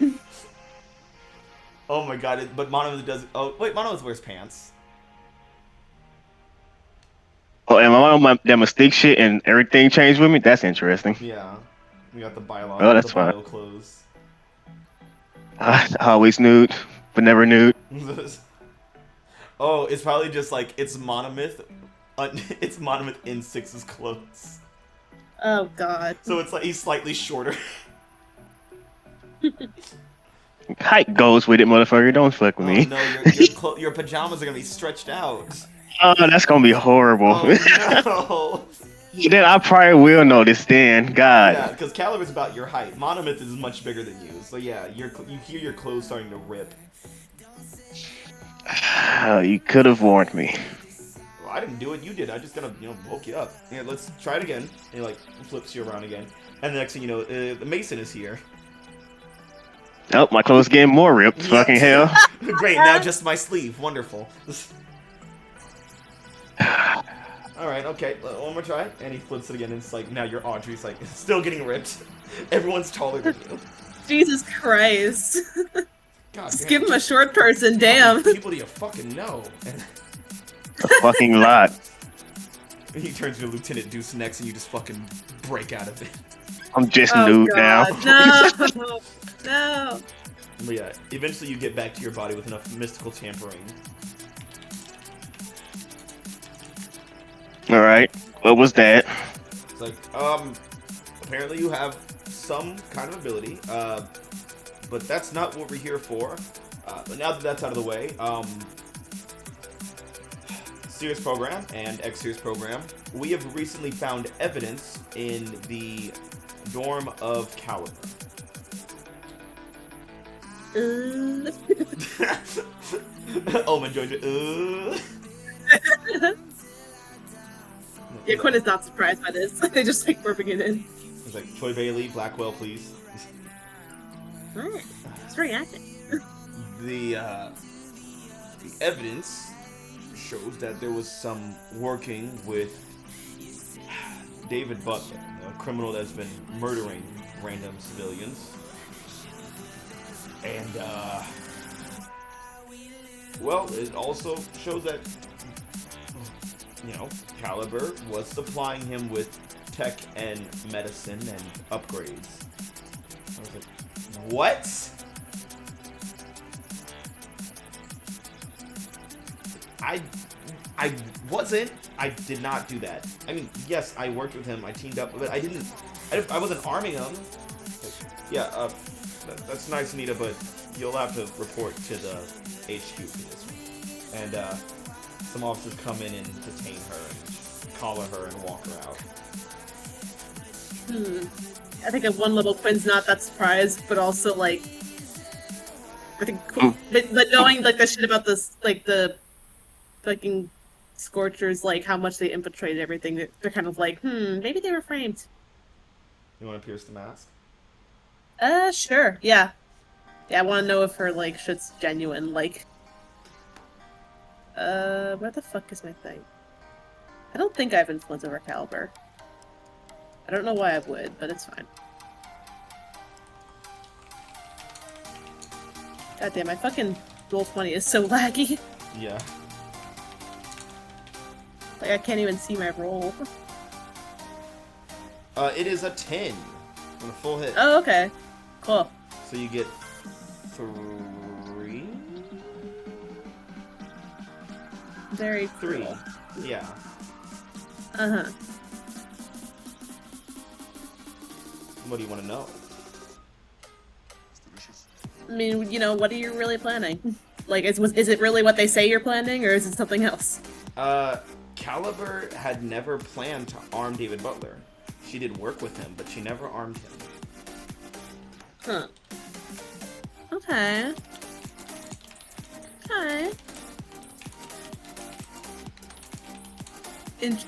Oh my god! But Monomyth does. Oh wait, Monomyth wears pants. Oh, am I on that mistake shit and everything changed with me? That's interesting. Yeah, we got the bio. Oh, that's the fine. bio clothes. I always nude, but never nude. Oh, it's probably just like it's Monomyth. It's Monomyth in Six's clothes. Oh god. So it's like he's slightly shorter. Height goes with it, motherfucker. Don't fuck with Oh me. no, your pajamas are gonna be stretched out. Oh, that's gonna be horrible. Oh no. Then I probably will notice then. God. Yeah, because Caliber's about your height. Monomyth is much bigger than you. So yeah, you hear your clothes starting to rip. You could have warned me. Well, I didn't do it. You did. I just gonna woke you up. Yeah, let's try it again. And he like flips you around again. And the next thing you know, the Mason is here. Oh, my clothes getting more ripped. Fucking hell. Great. Now just my sleeve. Wonderful. All right. Okay. One more try. And he flips it again. And it's like now you're Audrey's like still getting ripped. Everyone's taller than you. Jesus Christ. God Just damn. give him a short person, damn. How many people do you fucking know? And A fucking lot. he turns to Lieutenant Deuce next, and you just fucking break out of it. I'm just Oh nude now. god, no. No. But yeah, eventually you get back to your body with enough mystical tampering. Alright. What was that? It's like, apparently you have some kind of ability, but that's not what we're here for. But now that that's out of the way, Serious Program and X-Serious Program, we have recently found evidence in the dorm of Caliber. Omen joined it. Yeah, Quinn is not surprised by this. They just like burping it in. It's like, Troy Bailey, Blackwell, please. Alright. It's very active. The evidence shows that there was some working with David Butler, a criminal that's been murdering random civilians. And, well, it also shows that, Caliber was supplying him with tech and medicine and upgrades. I was like, what? I wasn't. I did not do that. I mean, yes, I worked with him. I teamed up, but I wasn't arming him. Like, yeah, that's nice, Nita, but you'll have to report to the HQ for this one. And some officers come in and detain her and collar her and walk her out. I think at one level Quinn's not that surprised, but also like I think but knowing like the shit about this, like the fucking Scorchers, like how much they infiltrated everything, they're kind of like, maybe they were framed. You want to pierce the mask? Sure, yeah. Yeah, I want to know if her like shit's genuine. Like, where the fuck is my thing? I don't think I have influence over Caliber. I don't know why I would, but it's fine. God damn, my fucking Roll20 is so laggy. Yeah. Like, I can't even see my roll. It is a 10 on a full hit. Oh, okay. Cool. So you get 3? Very 3. cool. Yeah. Uh-huh. What do you want to know? I mean, what are you really planning? Like, is it really what they say you're planning, or is it something else? Caliber had never planned to arm David Butler. She did work with him, but she never armed him. Huh. Okay. Okay.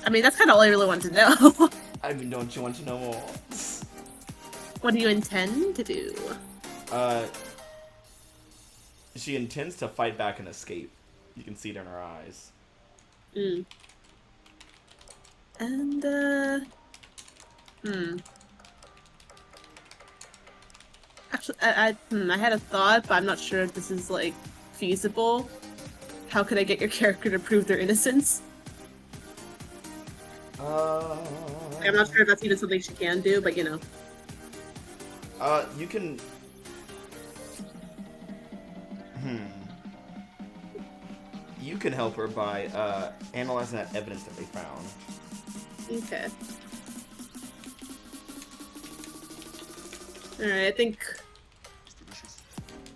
I mean, that's kind of all I really want to know. I mean, don't you want to know more? What do you intend to do? She intends to fight back and escape. You can see it in her eyes. And, Actually, I had a thought, but I'm not sure if this is, like, feasible. How could I get your character to prove their innocence? I'm not sure if that's even something she can do, but you know. You can... You can help her by, analyzing that evidence that they found. Okay. Alright, I think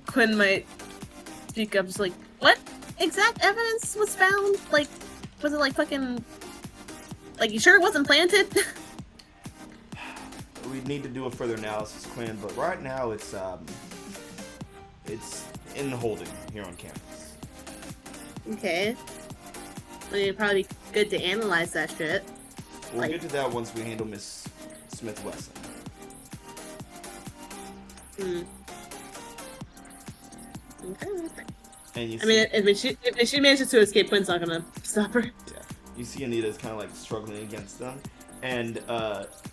Quinn might speak up, just like, what exact evidence was found? Like, was it like fucking... Like, you sure it wasn't planted? We need to do a further analysis, Quinn, but right now it's in holding here on campus. Okay. I mean, it'd probably be good to analyze that shit. We'll get to that once we handle Miss Smith-Wesson. Okay. And you I mean, if she manages to escape, Quinn's not gonna stop her. Yeah. You see Anita's kind of like struggling against them, and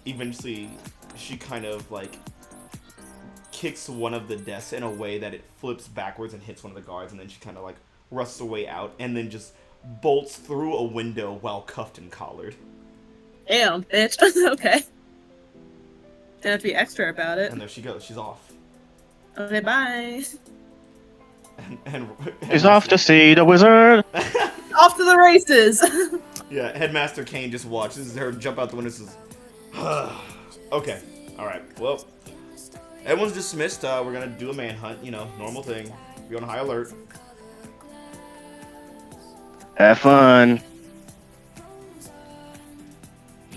eventually she kind of like kicks one of the desks in a way that it flips backwards and hits one of the guards, and then she kind of like rusts her way out, and then just bolts through a window while cuffed and collared. Damn, bitch. Okay. Don't have to be extra about it. And there she goes. She's off. Okay, bye. And He's off to see the wizard. Off to the races. Yeah, Headmaster Kane just watches her jump out the window and says, okay, alright, well, everyone's dismissed. We're gonna do a manhunt, you know, normal thing. Be on high alert. Have fun.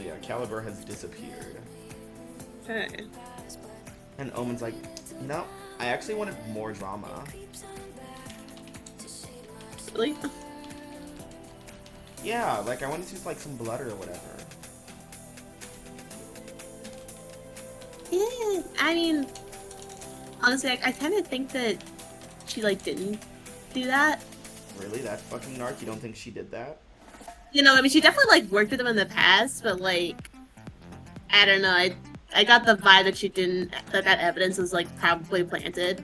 Yeah, Caliber has disappeared. Okay. And Omen's like, you know, I actually wanted more drama. Really? Yeah, like I wanted to see like some blood or whatever. Yeah, I mean, honestly, I kind of think that she, like, didn't do that. Really? That fucking narc? You don't think she did that? You know, I mean, she definitely, like, worked with him in the past, but, like, I don't know, I got the vibe that she didn't, that evidence was, like, probably planted.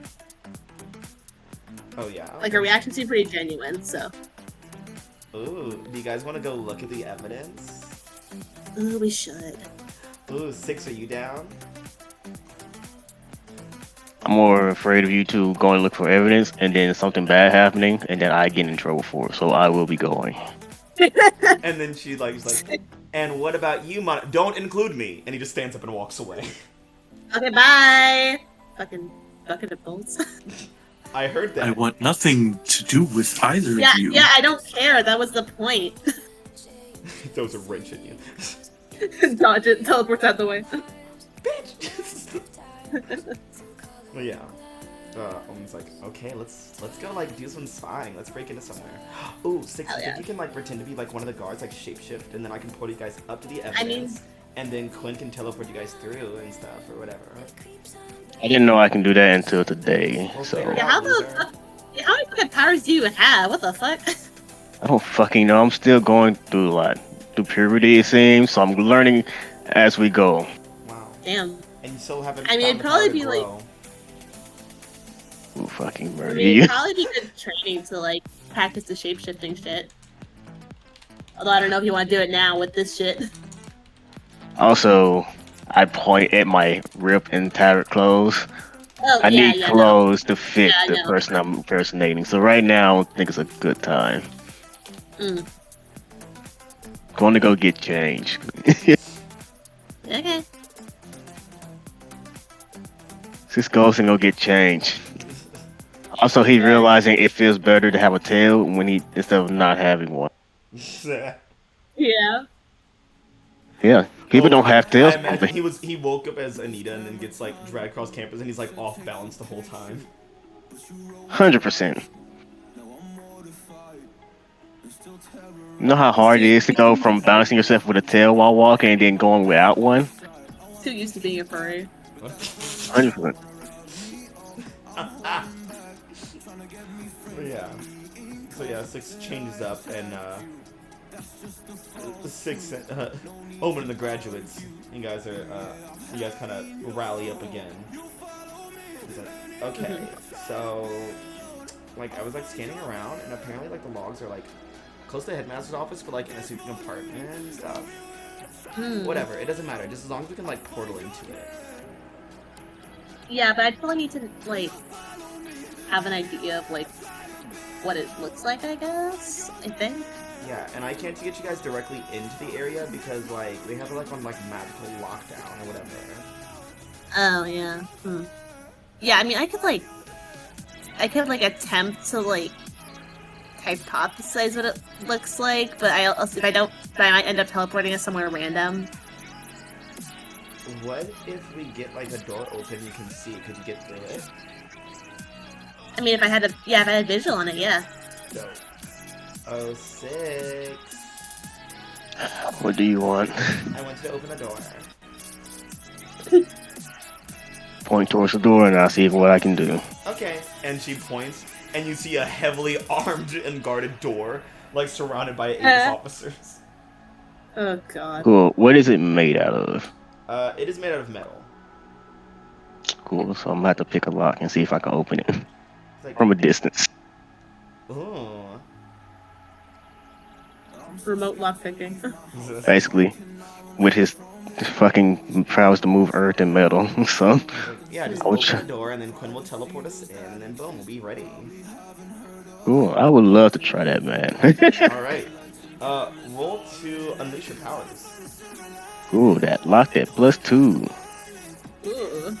Oh, yeah? Like, her reaction seemed pretty genuine, so. Ooh, do you guys want to go look at the evidence? Ooh, we should. Ooh, 6, are you down? I'm more afraid of you two going to look for evidence and then something bad happening and then I get in trouble for it. So I will be going. And then she's like, and what about you, don't include me. And he just stands up and walks away. Okay, bye. Fucking bucket of bolts. I heard that. I want nothing to do with either of you. Yeah, I don't care. That was the point. He throws a wrench at you. Dodge it, teleports out the way. Bitch! Well, yeah. Omen's like, okay, let's go, like, do some spying. Let's break into somewhere. Ooh, 6, Hell you yeah. think you can, like, pretend to be, like, one of the guards, like, shapeshift, and then I can pull you guys up to the evidence, and then Quinn can teleport you guys through and stuff, or whatever. I didn't know I can do that until today. So Yeah, how many fucking powers do you have? What the fuck? I don't fucking know. I'm still going through a lot. Through puberty, it seems. So I'm learning as we go. Wow. Damn. And you still haven't I mean, found it'd the probably power to be, like, grow. Ooh, fucking I murder mean, you. it'd probably be good training to, like, practice the shape-shifting shit. Although I don't know if you want to do it now with this shit. Also, I point at my ripped and tattered clothes. Oh, I yeah, need yeah, clothes to fit Yeah, I the know. person I'm impersonating. So right now, I think it's a good time. No. Going to go get changed. Okay. Just goes and go get changed. Also, he's realizing it feels better to have a tail when he instead of not having one. Yeah. Yeah, people don't have I tails. imagine he woke up as Anita and then gets like dragged across campus and he's like off balance the whole time. 100%. You know how hard it is to go from balancing yourself with a tail while walking and then going without one? Too used to being a furry. 100%. So yeah, 6 changes up and 6 Omen and the graduates. You guys kind of rally up again. It's like, okay, so like I was like scanning around and apparently like the logs are like close to the headmaster's office, but like in a sleeping apartment and stuff. Whatever, it doesn't matter. Just as long as we can like portal into it. Yeah, but I'd probably need to like have an idea of like what it looks like, I guess. I think. Yeah, and I can't get you guys directly into the area because like they have it like on like magical lockdown or whatever. Oh yeah. Yeah, I mean I could like attempt to like hypothesize what it looks like, but if I don't, I might end up teleporting us somewhere random. What if we get like a door open you can see? Could you get through it? I mean, if I had visual on it, yeah. So, 06. What do you want? I want you to open the door. Point towards the door and I'll see what I can do. Okay. And she points, and you see a heavily armed and guarded door, like surrounded by Aegis officers. Oh god. Cool. What is it made out of? It is made out of metal. Cool. So I'm gonna have to pick a lock and see if I can open it It's like, from a distance. ooh. Remote lockpicking. Basically, with his fucking prowess to move earth and metal. So Yeah, just open the door, and then Quinn will teleport us in, and then boom, we'll be ready. cool. I would love to try that, man. All right. Roll to unleash your powers. Ooh, that locked at +2. Ooh.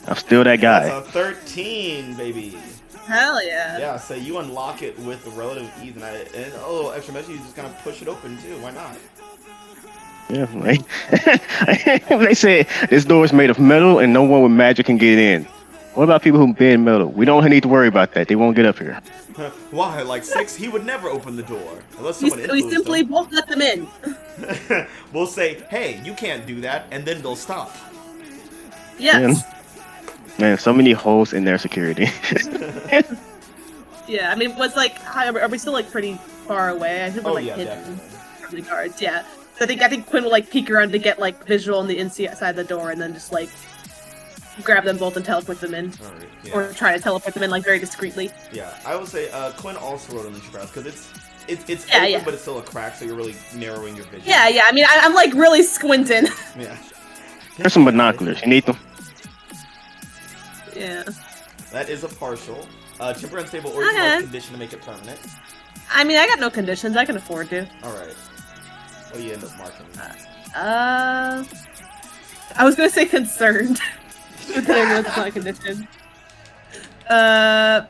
I'm still that guy. That's a 13, baby. Hell yeah. Yeah, so you unlock it with relative ease, and a little extra measure, you just kind of push it open too. Why not? Yeah, right. They say this door is made of metal and no one with magic can get in. What about people who bend metal? We don't need to worry about that. They won't get up here. Why? Like 6, he would never open the door unless We someone influenced simply him. won't let them in. We'll say, "Hey, you can't do that," and then they'll stop. Yes. Man, so many holes in their security. Yeah, I mean, was like, are we still like pretty far away? I think we're Oh like yeah, hidden definitely. from the guards. Yeah. So I think Quinn will like peek around to get like visual on the inside of the door, and then just like grab them both and teleport them in, All right. Yeah. or try to teleport them in like very discreetly. Yeah, I will say Quinn also wrote on the brows because it's Yeah, open, yeah. but it's still a crack, so you're really narrowing your vision. Yeah, yeah. I mean, I'm like really squinting. Yeah. There's some binoculars. You need them? Yeah. That is a partial. Temporary unstable or you can condition to make it permanent. I mean, I got no conditions. I can afford to. All right. What do you end up marking? I was gonna say concerned, but then I know it's not a condition. I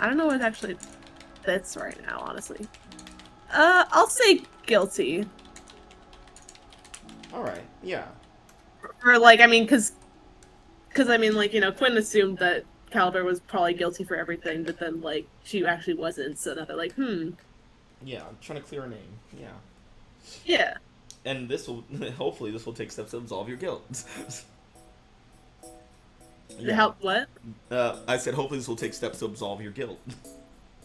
don't know what actually fits right now, honestly. I'll say guilty. All right. Yeah. Or like, I mean, because I mean, like, you know, Quinn assumed that Caliber was probably guilty for everything, but then like she actually wasn't. So now they're like, Yeah. I'm trying to clear a name. Yeah. yeah. And this will hopefully this will take steps to absolve your guilt. To help what? I said hopefully this will take steps to absolve your guilt.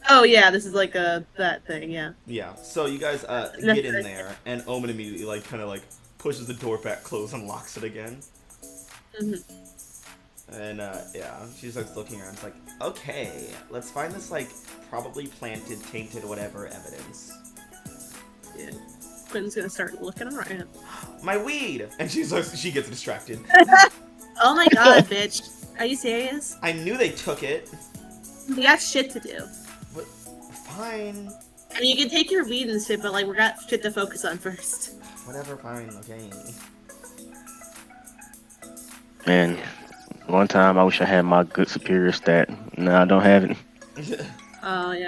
Oh yeah, this is like that thing, yeah. Yeah. So you guys get in there, and Omen immediately like kind of like pushes the door back closed and locks it again. And yeah, she starts looking around. It's like, okay, let's find this like probably planted, tainted, whatever evidence. Yeah. Quinn's gonna start looking around. My weed, and she gets distracted. Oh my god, bitch! Are you serious? I knew they took it. We got shit to do. But fine. I mean, you can take your weed and shit, but like we got shit to focus on first. Whatever, fine, okay. Man, one time I wish I had my good superior stat. No, I don't have it. Oh yeah.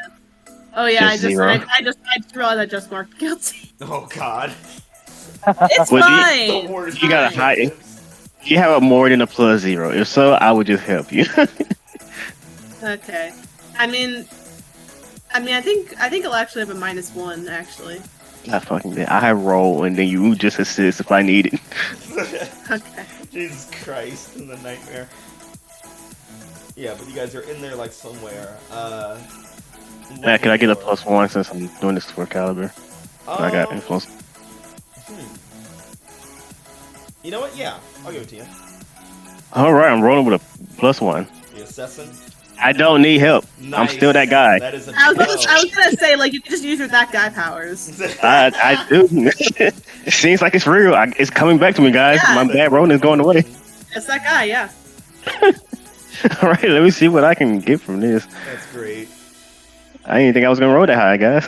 Oh yeah, Just zero. I just realized I just marked guilty. Oh God. It's Well, fine. The worst You gotta Fine. hide it. You have a more than a +0. If so, I would just help you. Okay. I mean, I think it'll actually have a -1 actually. I fucking did. I have roll, and then you just assist if I need it. Okay. Jesus Christ, the nightmare. Yeah, but you guys are in there like somewhere. Yeah, can I get a looking for- +1 since I'm doing this for caliber? I got Um, influence. You know what? Yeah, I'll give it to you. All right, I'm rolling with a +1. The assassin. I don't need help. I'm Nice. still that guy. That is a I was gonna say like you can just use your that guy powers. I do. It seems like it's real. It's coming back to me, guys. Yeah. My bad rolling is going away. It's that guy, yeah. All right, let me see what I can get from this. That's great. I didn't think I was gonna roll that high, guys.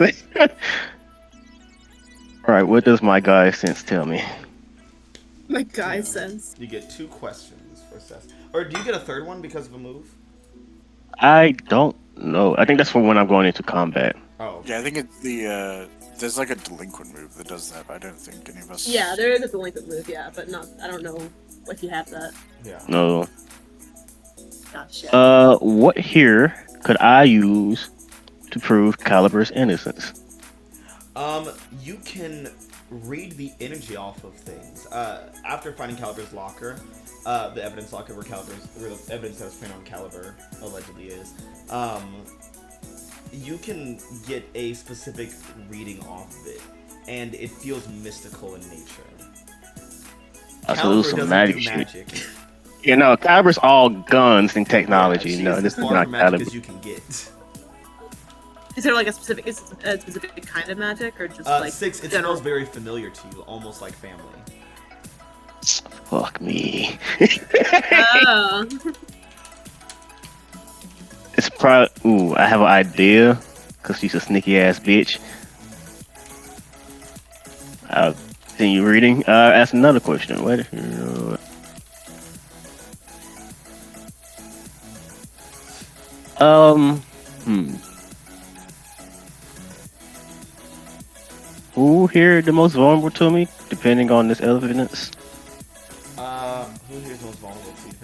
All right, what does my guy sense tell me? My guy sense. You get 2 questions for assess. Or do you get a third one because of a move? I don't know. I think that's for when I'm going into combat. Oh. Yeah, I think it's the there's like a delinquent move that does that, but I don't think any of us. Yeah, there is a delinquent move, yeah, but not. I don't know if you have that. Yeah. No. Gotcha. What here could I use to prove Caliber's innocence? You can read the energy off of things. After finding Caliber's locker, the evidence locker where the evidence that was found on Caliber allegedly is, you can get a specific reading off of it, and it feels mystical in nature. So Caliber some doesn't magic do shit. magic. You know, Caliber's all guns and technology. Yeah, No, she's this as is far not from magic Caliber. as you can get. Is there like a specific kind of magic, or just like 6, it general? smells very familiar to you, almost like family. Fuck me. Oh. It's probably. Ooh, I have an idea. Cause she's a sneaky ass bitch. I'll continue reading. Ask another question. Wait. Who here the most vulnerable to me, depending on this evidence? Who here is most vulnerable to you?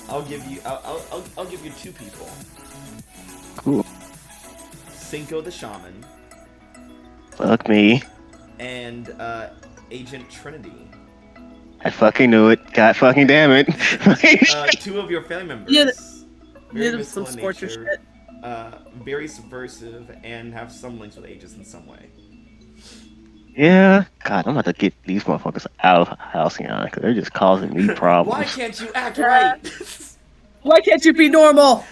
I'll give you. I'll give you 2 people. Cool. Cinco the Shaman Fuck me. and Agent Trinity. I fucking knew it. God fucking damn it. 2 of your family members. Yeah, Very Need some mystical in Scorcher nature, shit. very subversive, and have some links with Aegis in some way. Yeah. God, I'm about to get these motherfuckers out of Halcyon because they're just causing me problems. Why can't you act right? Why can't you be normal?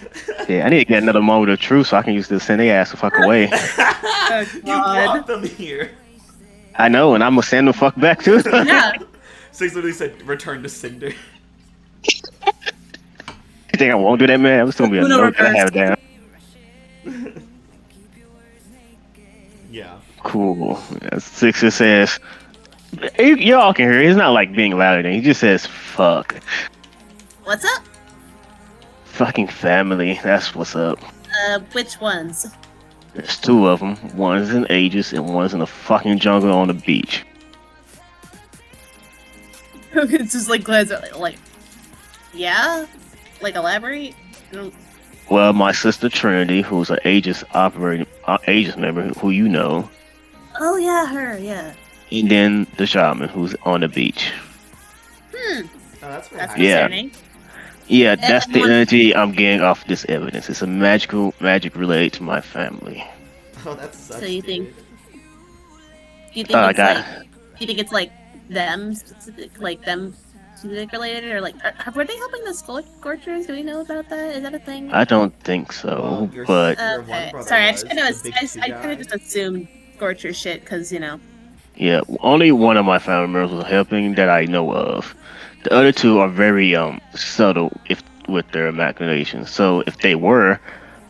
Yeah, I need to get another moment of truth so I can use this send their ass the fuck away. Oh, You God. brought them here. I know, and I'm gonna send the fuck back too. Yeah. 6 literally said, "Return to Cinder." You think I won't do that, man? I'm still gonna be a Uno note that I reverse. have down. Yeah. Cool. Yeah, 6 just says, y'all can hear it. It's not like being louder than he just says, fuck. What's up? Fucking family. That's what's up. Which ones? There's 2 of them. One's in Aegis and one's in the fucking jungle on the beach. It's just like glance at like, yeah, like elaborate. Well, my sister Trinity, who's an Aegis Aegis member, who you know, Oh yeah, her, yeah. and then the shaman, who's on the beach. Oh, that's That's very Yeah. concerning. Yeah, that's the one- energy I'm getting off this evidence. It's a magic related to my family. Oh, that sucks. So you think- dude. Do you think I it's got. like? Do you think it's like them specific, like them specific related, or like were they helping the Scorchers? Do we know about that? Is that a thing? I don't think so, Well, your but Your one Okay, brother sorry. I was just kind of, the big two I kind guy. of just assumed Scorcher shit because you know. yeah, only one of my family members was helping that I know of. The other 2 are very subtle with their machinations. So if they were,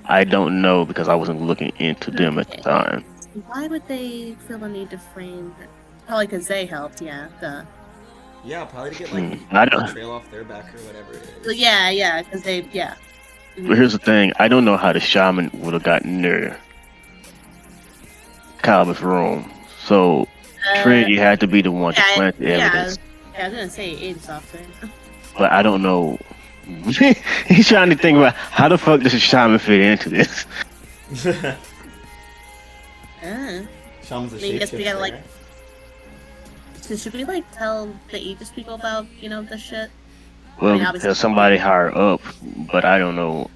I don't know because I wasn't looking into them at the time. Why would they feel the need to frame? Probably because they helped. Yeah. Duh. Yeah, probably to get like I don't- a trail off their back or whatever it is. Well, yeah, because they, yeah. But here's the thing: I don't know how the shaman would have gotten near Calvin's room. So Trinity had to be the one to plant the evidence. Yeah, I was gonna say aid software. But I don't know. He's trying to think about how the fuck does a shaman fit into this. Shaman's a I guess we gotta, shapeshifter. like, So should we like tell the Aegis people about, the shit? Well, I mean, obviously- tell somebody higher up, but I don't know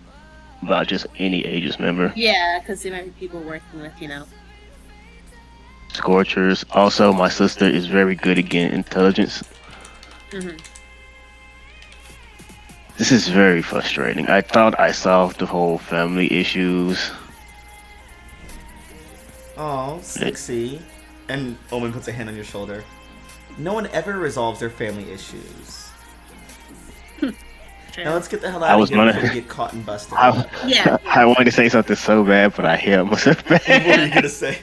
about just any Aegis member. Yeah, because there might be people working with, Scorchers. Also, my sister is very good at getting intelligence. Mhm. This is very frustrating. I thought I solved the whole family issues. Oh, sexy. And Omen puts a hand on your shoulder. No one ever resolves their family issues. Now let's get the hell I out was of here gonna- before we get caught and busted. Yeah. I wanted to say something so bad, but I hear myself What were you bad. gonna say?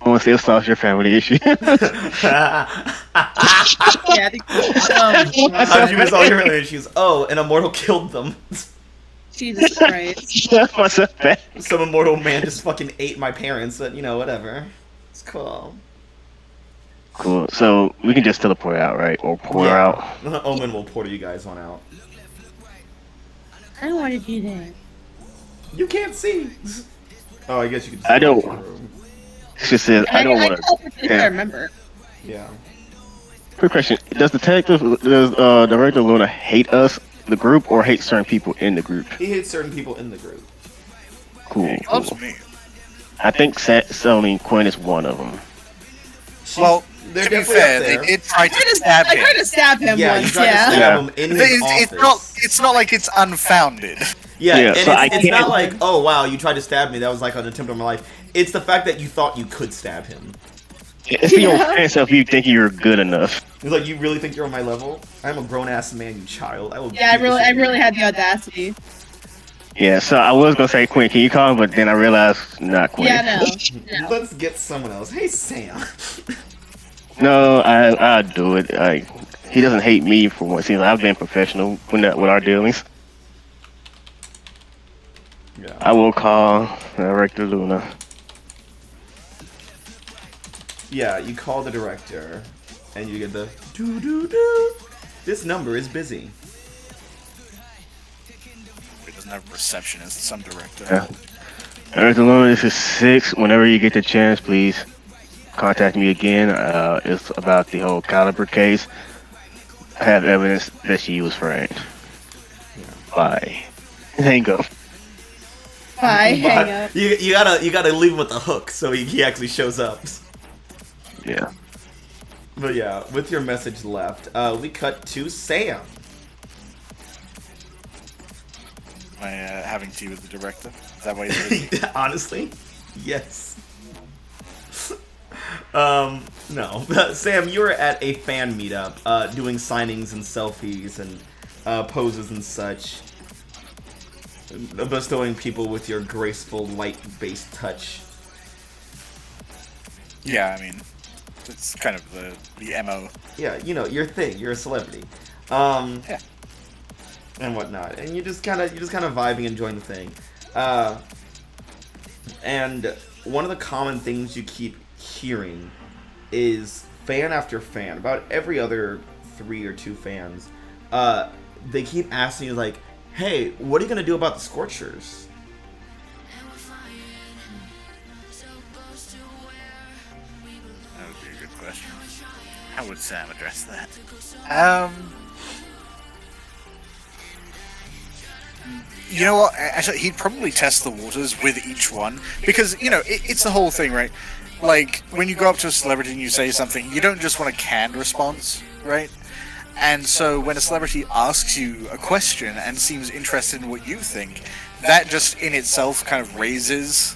I want to say it solves your family issue. Yeah, I think. How'd you resolve your family issues? Oh, an immortal killed them. Jesus Christ. myself bad. Some immortal man just fucking ate my parents, but whatever. It's cool. Cool. So we can just teleport out, right? Or pour out. Omen will portal you guys on out. I don't want to do that. You can't see. Oh, I guess you can. Just I don't- go into the room. She says, I don't want I to. remember. Yeah. Quick question: does director Luna hate us, the group, or hate certain people in the group? He hates certain people in the group. Cool. Loves cool. me. I think Sony Quinn is one of them. Well, They're to be definitely fair, up they there. did try to stab I him. tried to stab him Yeah, you once, tried to yeah. stab him in his It's office. it's not like it's unfounded. Yeah, Yeah, and so I it's not can't- like, oh wow, you tried to stab me. That was like an attempt on my life. It's the fact that you thought you could stab him. It's the offense of you thinking you're good enough. It's like, you really think you're on my level? I'm a grown ass man, you child. I will. Yeah, I beat the shit really, I out of really you. had the audacity. Yeah, so I was gonna say Quinn, can you call him? But then I realized not Quinn. Yeah, no. Let's get someone else. Hey Sam. No, I do it. He doesn't hate me for what seems. I've been professional with our dealings. Yeah. I will call Director Luna. Yeah, you call the director, and you get the doo doo doo. This number is busy. It doesn't have a receptionist, some director. Yeah. Director Luna, this is 6. Whenever you get the chance, please contact me again. It's about the whole Caliber case. I have evidence that she was framed. Bye. Hang up. Bye, hang up. You gotta leave him with the hook so he actually shows up. Yeah. But yeah, with your message left, we cut to Sam. Am I having tea with the director? Is that why he's busy? Honestly, yes. No. Sam, you were at a fan meetup, doing signings and selfies and poses and such, bestowing people with your graceful, light-based touch. Yeah, I mean, it's kind of the MO. Yeah, your thing. You're a celebrity. Yeah. And whatnot, and you're just kind of vibing, enjoying the thing. And one of the common things you keep hearing is fan after fan, about every other 3 or 2 fans, they keep asking you like, "Hey, what are you gonna do about the Scorchers?" That would be a good question. How would Sam address that? You know what? Actually, he'd probably test the waters with each one because it's the whole thing, right? Like when you go up to a celebrity and you say something, you don't just want a canned response, right? And so when a celebrity asks you a question and seems interested in what you think, that just in itself kind of raises,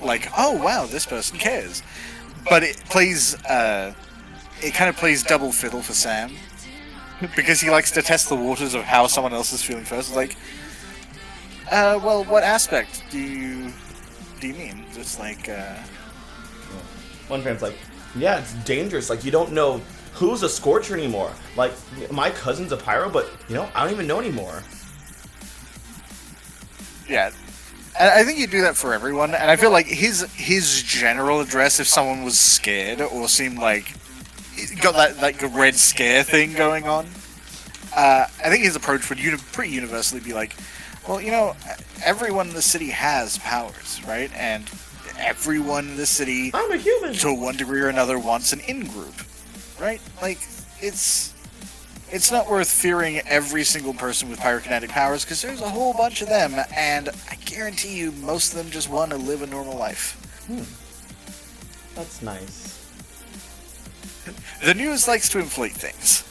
like, oh wow, this person cares. But it kind of plays double fiddle for Sam because he likes to test the waters of how someone else is feeling first. Like, well, what aspect do you mean? Just like, One fan's like, "Yeah, it's dangerous. Like, you don't know who's a Scorcher anymore. Like, my cousin's a pyro, but I don't even know anymore." Yeah. And I think you do that for everyone, and I feel like his general address, if someone was scared or seemed like got that like red scare thing going on, I think his approach would pretty universally be like, well, you know, everyone in the city has powers, right? And everyone in the city, I'm a human. to one degree or another, wants an in-group, right? Like, it's not worth fearing every single person with pyrokinetic powers, because there's a whole bunch of them, and I guarantee you most of them just want to live a normal life. That's nice. The news likes to inflate things.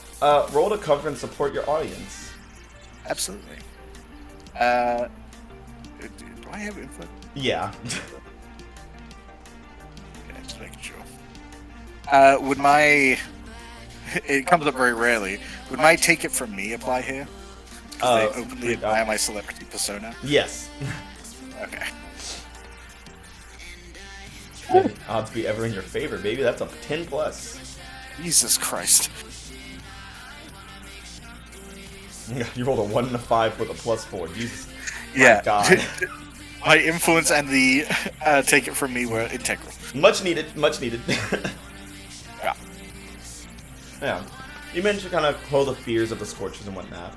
Roll to cover and support your audience. Absolutely. Do I have info? Yeah. Okay, just making sure. Would my... It comes up very rarely. Would my take it from me apply here? They openly admire my celebrity persona? Yes. Okay. Odds be ever in your favor, baby. That's a 10 plus. Jesus Christ. You rolled a 1 and a 5 with a +4. Jesus. Yeah. My God. My influence and the take it from me were integral. Much needed. Much needed. Yeah. Yeah. You mentioned kind of hold the fears of the Scorchers and whatnot.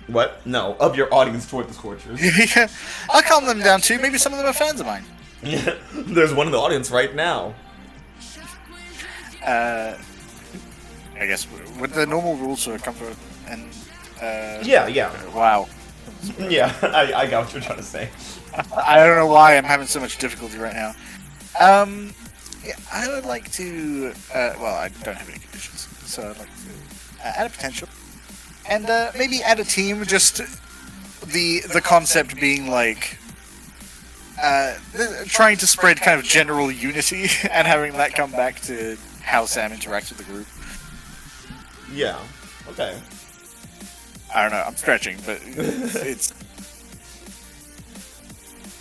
What? No, of your audience toward the Scorchers. Yeah. I'll calm them down too. Maybe some of them are fans of mine. There's one in the audience right now. I guess with the normal rules for comfort and Yeah. wow. Yeah, I got what you're trying to say. I don't know why I'm having so much difficulty right now. Yeah, I would like to. Well, I don't have any conditions, so I'd like to add a potential, and maybe add a team. Just the concept being like trying to spread kind of general unity and having that come back to how Sam interacts with the group. Yeah. Okay. I don't know. I'm stretching, but it's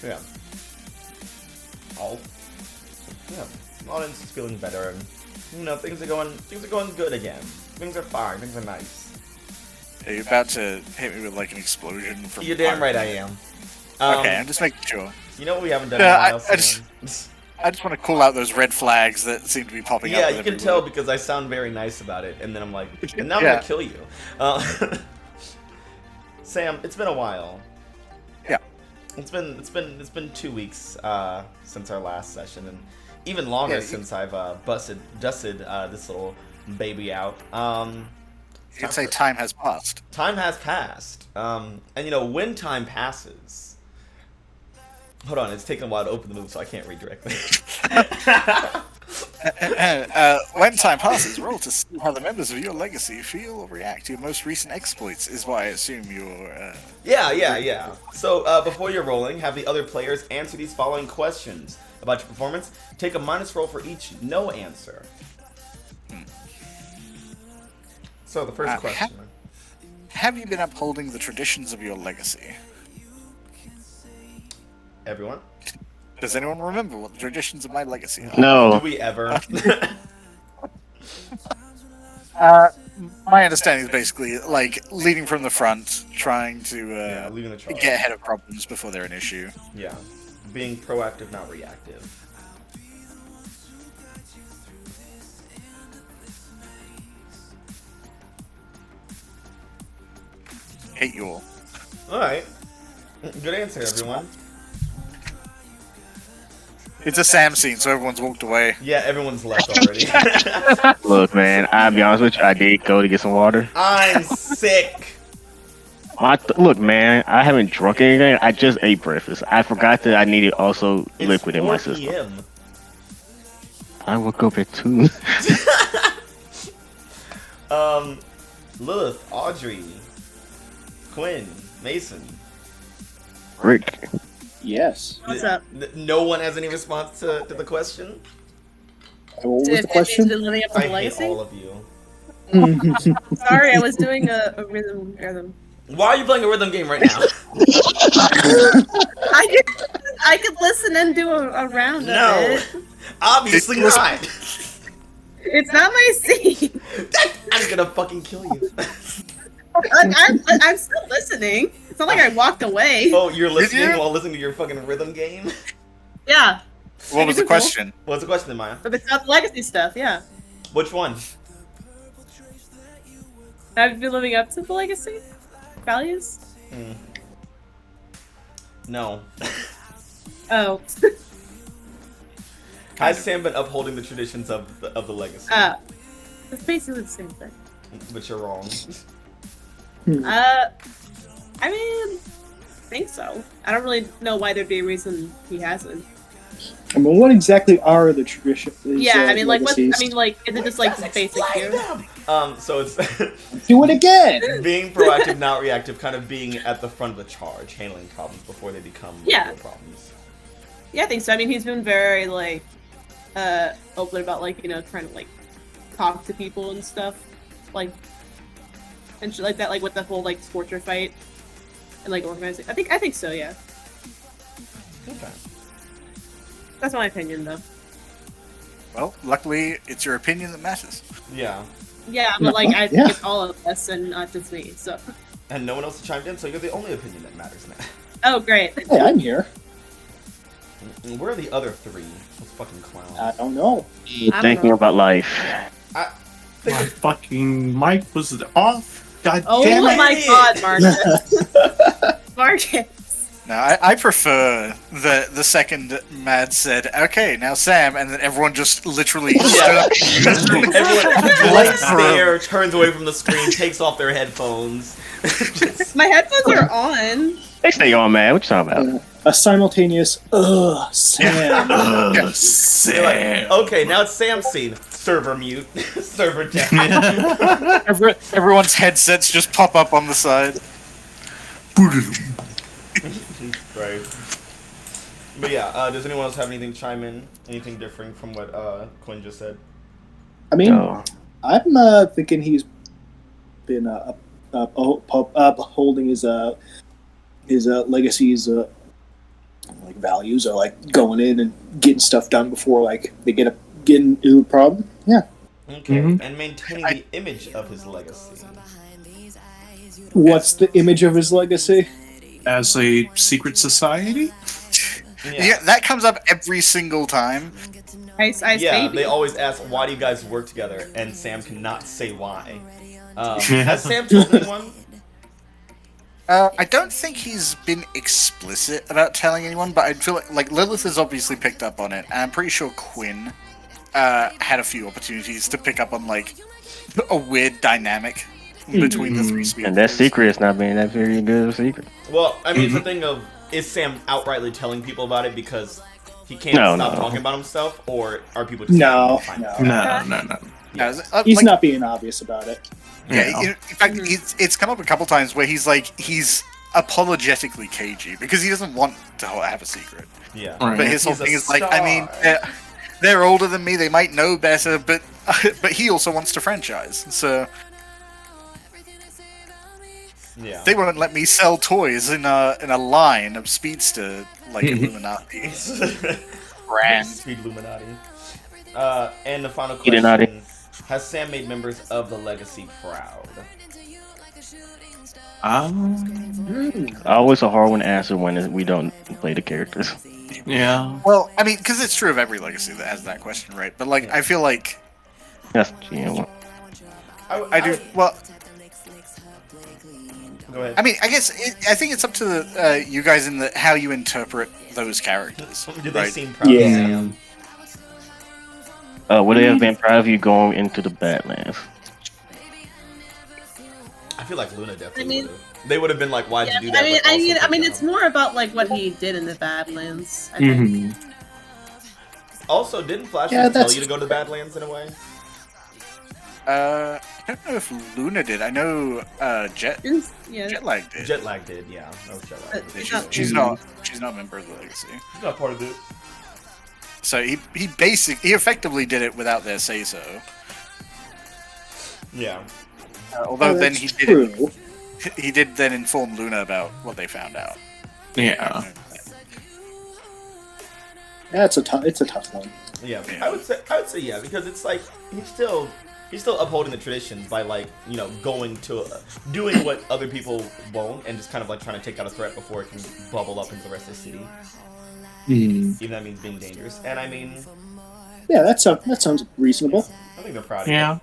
Yeah. Yeah. Audience is feeling better, and things are going good again. Things are fine. Things are nice. Are you about to hit me with like an explosion from? You're damn right I am. Okay, I'm just making sure. You know what we haven't done in a while, Sam? I just want to call out those red flags that seem to be popping up. Yeah, you can tell because I sound very nice about it, and then I'm like, and now I'm gonna kill you. Sam, it's been a while. Yeah. It's been 2 weeks since our last session, and even longer since I've dusted this little baby out. You could say time has passed. Time has passed. And when time passes. Hold on, it's taking a while to open the move, so I can't read directly. When time passes, roll to see how the members of your legacy feel or react to your most recent exploits, is why I assume you're... Yeah. So, before you're rolling, have the other players answer these following questions about your performance. Take a minus roll for each no answer. So, the first question. Have you been upholding the traditions of your legacy? Everyone? Does anyone remember what the traditions of my legacy are? No. Do we ever? My understanding is basically like leading from the front, trying to leading the charge. get ahead of problems before they're an issue. Yeah. Being proactive, not reactive. Hate you all. Alright. Good answer, everyone. It's a Sam scene, so everyone's walked away. Yeah, everyone's left already. Look, man, I'll be honest with you. I did go to get some water. I'm sick. Look, man, I haven't drunk anything. I just ate breakfast. I forgot that I needed also It's liquid in my 4 system. PM. I woke up at 2. Lilith, Audrey, Quinn, Mason. Rick. Yes. What's up? No one has any response to the question? What was the question? Living up to I the hate legacy? all of you. Sorry, I was doing a rhythm. Why are you playing a rhythm game right now? I could listen and do a round No. of it. Obviously not. It's not my scene. I'm gonna fucking kill you. I'm still listening. It's not like I walked away. Oh, you're listening you? while listening to your fucking rhythm game? Yeah. What was the question? What's the question then, Maya? But it's not the legacy stuff, yeah. Which one? Have you been living up to the legacy values? No. Oh. Has Sam been upholding the traditions of the legacy? It's basically the same thing. But you're wrong. I mean, I think so. I don't really know why there'd be a reason he hasn't. I mean, what exactly are the traditions? Yeah, I mean, like, what? legacies? I mean, like, is it just like the basic here? So it's Do it again! being proactive, not reactive, kind of being at the front of the charge, handling problems before they become Yeah. real problems. Yeah, I think so. I mean, he's been very like open about like trying to like talk to people and stuff, like and shit like that, like with the whole like Scorcher fight and like organizing. I think so. Yeah, Okay. that's my opinion though. Well, luckily, it's your opinion that matters. Yeah. Yeah, but like I Yeah. think it's all of us and not just me. So. And no one else chimed in, so you're the only opinion that matters now. Oh, great. Hey, I'm here. Where are the other three? Those fucking clowns. I don't know. Thinking about life. My fucking mic was off. God Oh damn it. my God, Marcus. Marcus. Now, I prefer the second Mad said, "Okay, now Sam," and then everyone just literally stood up. Everyone lights there, turns away from the screen, takes off their headphones. My headphones are on. They stay on, man. What you talking about? A simultaneous, Sam. They're like, okay, now it's Sam's scene. Server mute. Server down. Everyone's headsets just pop up on the side. Right. But yeah, does anyone else have anything to chime in? Anything different from what Quinn just said? I mean, No. I'm thinking he's been upholding his legacy's like values, or like going in and getting stuff done before like they get into a problem. Yeah. Okay, Mhm. and maintaining the image of his legacy. What's the image of his legacy? As a secret society? Yeah, that comes up every single time. Ice Yeah, baby. they always ask, why do you guys work together? And Sam cannot say why. Has Sam told anyone? I don't think he's been explicit about telling anyone, but I feel like Lilith has obviously picked up on it, and I'm pretty sure Quinn had a few opportunities to pick up on like a weird dynamic between the three speakers. And that secret is not being that very good of a secret. Well, I mean, it's the thing of, is Sam outrightly telling people about it because he can't No, stop no. talking about himself, or are people just No, fine? no. No. He's Like, not being obvious about it. Yeah, Yeah. in fact, it's come up a couple times where he's apologetically cagey because he doesn't want to have a secret. Yeah. Right. But his whole He's a thing is like, I mean, star. they're older than me, they might know better, but he also wants to franchise, so Yeah. they won't let me sell toys in a line of Speedster like Illuminati brand. Speed Illuminati. And the final Illuminati. question: has Sam made members of the legacy proud? Always a hard one to answer when we don't play the characters. Yeah. Well, I mean, because it's true of every legacy that has that question, right? But like, I feel like That's I do. Well, Go ahead. I mean, I think it's up to you guys in how you interpret those characters. Do they right? seem proud Yeah. of Sam? would they have been proud of you going into the Badlands? I feel like Luna definitely I mean- would have. They would have been like, "Why'd you do that?" I mean, but also I mean, good it's job. more about like what he did in the Badlands. I think. Also, didn't Flash Yeah, just tell that's you to go to the Badlands in a way? I don't know if Luna did. I know Yeah. Jetlag did. Jetlag did, yeah. That was Jetlag. Yeah, she's not a member of the legacy. She's not part of it. So he effectively did it without their say so. Yeah. Although then that's he true. did then inform Luna about what they found out. Yeah. Yeah, it's a tough one. Yeah, Yeah. I would say yeah, because it's like he's still he's still upholding the traditions by like, you know, doing what other people won't, and just kind of like trying to take out a threat before it can bubble up into the rest of the city. Even that means being dangerous. And I mean, Yeah, that sounds reasonable. I think they're proud of you.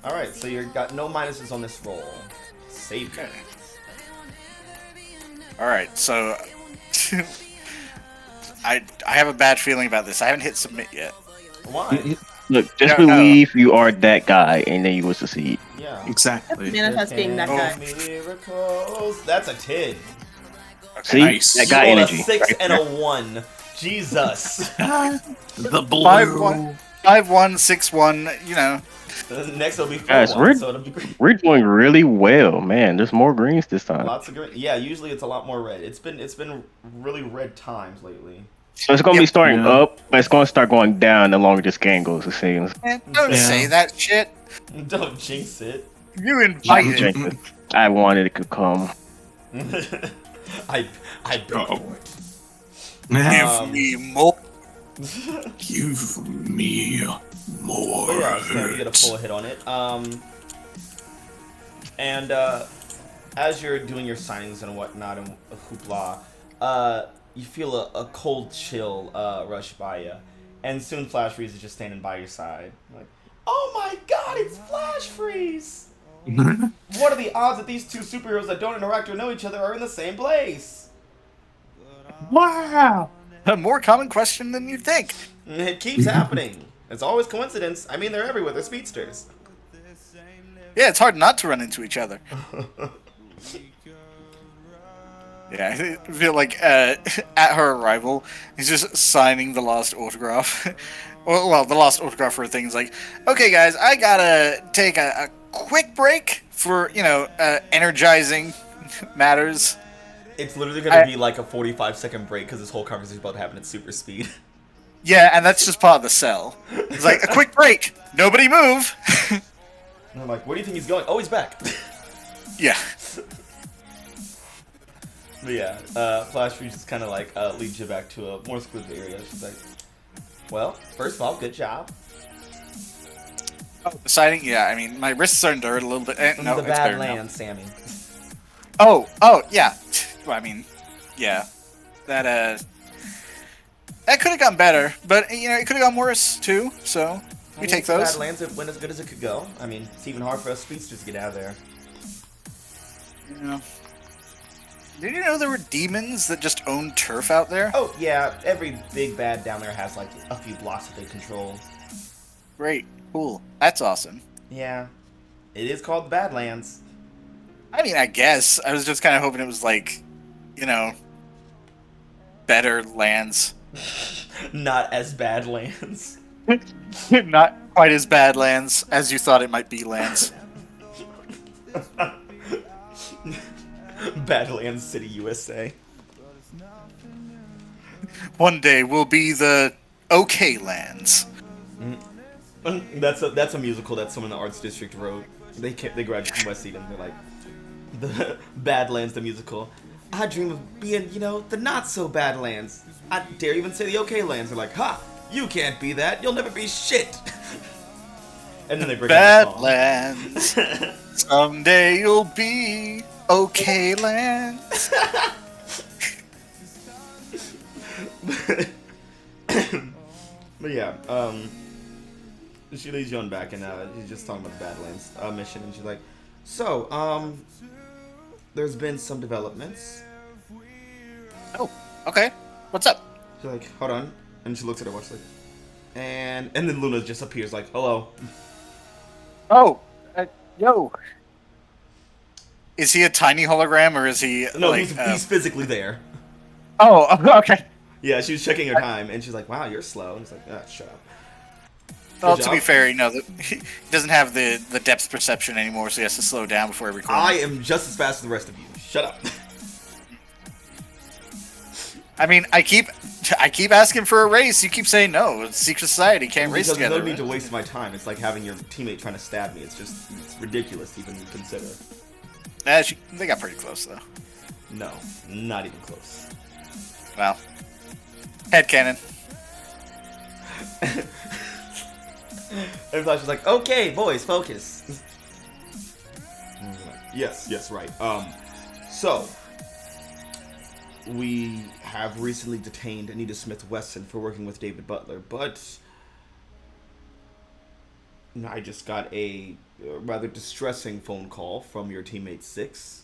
All right, so you got no minuses on this roll. Save it. All right, so I have a bad feeling about this. I haven't hit submit yet. Why? Look, just No. believe you are that guy, and then you will succeed. Yeah. Exactly. Manifest being that guy. Miracles. That's a 10. See? Nice. That You guy rolled energy. a 6 right and there. a 1. Jesus. The blue. 5-1, 5-1, 6-1. You know, Next will be 4 Guys, 1, so it'll be great. We're doing really well, man. There's more greens this time. Lots of green. Yeah, usually it's a lot more red. It's been really red times lately. So it's going to be starting Yeah. up, but it's going to start going down the longer this game goes, it seems. man, don't Yeah. say that shit. Don't jinx it. You invited. Jenkins. I wanted it to come. I begged Uh-oh. for it. Give me more. Give me more. But yeah, so you get a full hit on it. And as you're doing your signings and whatnot and hoopla, you feel a cold chill rush by you, and soon Flash Freeze is just standing by your side. Like, oh my God, it's Flash Freeze! What are the odds that these two superheroes that don't interact or know each other are in the same place? Wow. A more common question than you'd think. It keeps happening. It's always coincidence. I mean, they're everywhere. They're speedsters. Yeah, it's hard not to run into each other. Yeah, I feel like at her arrival, he's just signing the lost autograph. well, the lost autograph for things like, okay, guys, I gotta take a quick break for, energizing matters. It's literally going to be like a 45-second break because this whole conversation is about to happen at super speed. Yeah, and that's just part of the sell. It's like, a quick break, nobody move. And I'm like, where do you think he's going? Oh, he's back. Yeah. But yeah, Flash Freeze just kind of like leads you back to a more secluded area. She's like, well, first of all, good job. Oh, deciding, yeah, I mean, my wrists are endured a little bit. No, the it's better bad now. land, Sammy. Oh, yeah. Well, I mean, yeah. That could have gone better, but, it could have gone worse, too, so we take those. Bad lands went as good as it could go. I mean, it's even hard for us speedsters to get out of there. Yeah. Did you know there were demons that just own turf out there? Oh, yeah, every big bad down there has like a few blocks that they control. Great. Cool. That's awesome. Yeah, it is called the Badlands. I mean, I guess. I was just kind of hoping it was like, better lands. Not as bad lands. Not quite as bad lands as you thought it might be lands. Badlands City, USA. One day we'll be the OK lands. That's a musical that someone in the arts district wrote. They graduated from West Eden. They're like, the Badlands the musical. I dream of being, the not so Badlands. I dare even say the OK lands. They're like, ha, you can't be that. You'll never be shit. And then they break out the song. Badlands. Someday you'll be OK lands. But yeah, she leads you on back, and she's just talking about the Badlands mission, and she's like, so, there's been some developments. Oh, okay. What's up? She's like, hold on, and she looks at her watch, like, and then Luna just appears, like, hello. Oh, yo. Is he a tiny hologram, or is he No, like... he's physically there. Oh, okay. Yeah, she was checking her time, and she's like, wow, you're slow. And he's like, shut up. Well, Good to be job. fair, he doesn't have the depth perception anymore, so he has to slow down before every corner. I am just as fast as the rest of you. Shut up. I mean, I keep asking for a race. You keep saying no. It's secret society. Can't race Because together. there's no need to waste my time. It's like having your teammate trying to stab me. It's ridiculous to even consider. They got pretty close, though. No, not even close. Well, headcanon. And Flash is like, okay, boys, focus. Yes, right. So we have recently detained Anita Smith Wesson for working with David Butler, but I just got a rather distressing phone call from your teammate 6.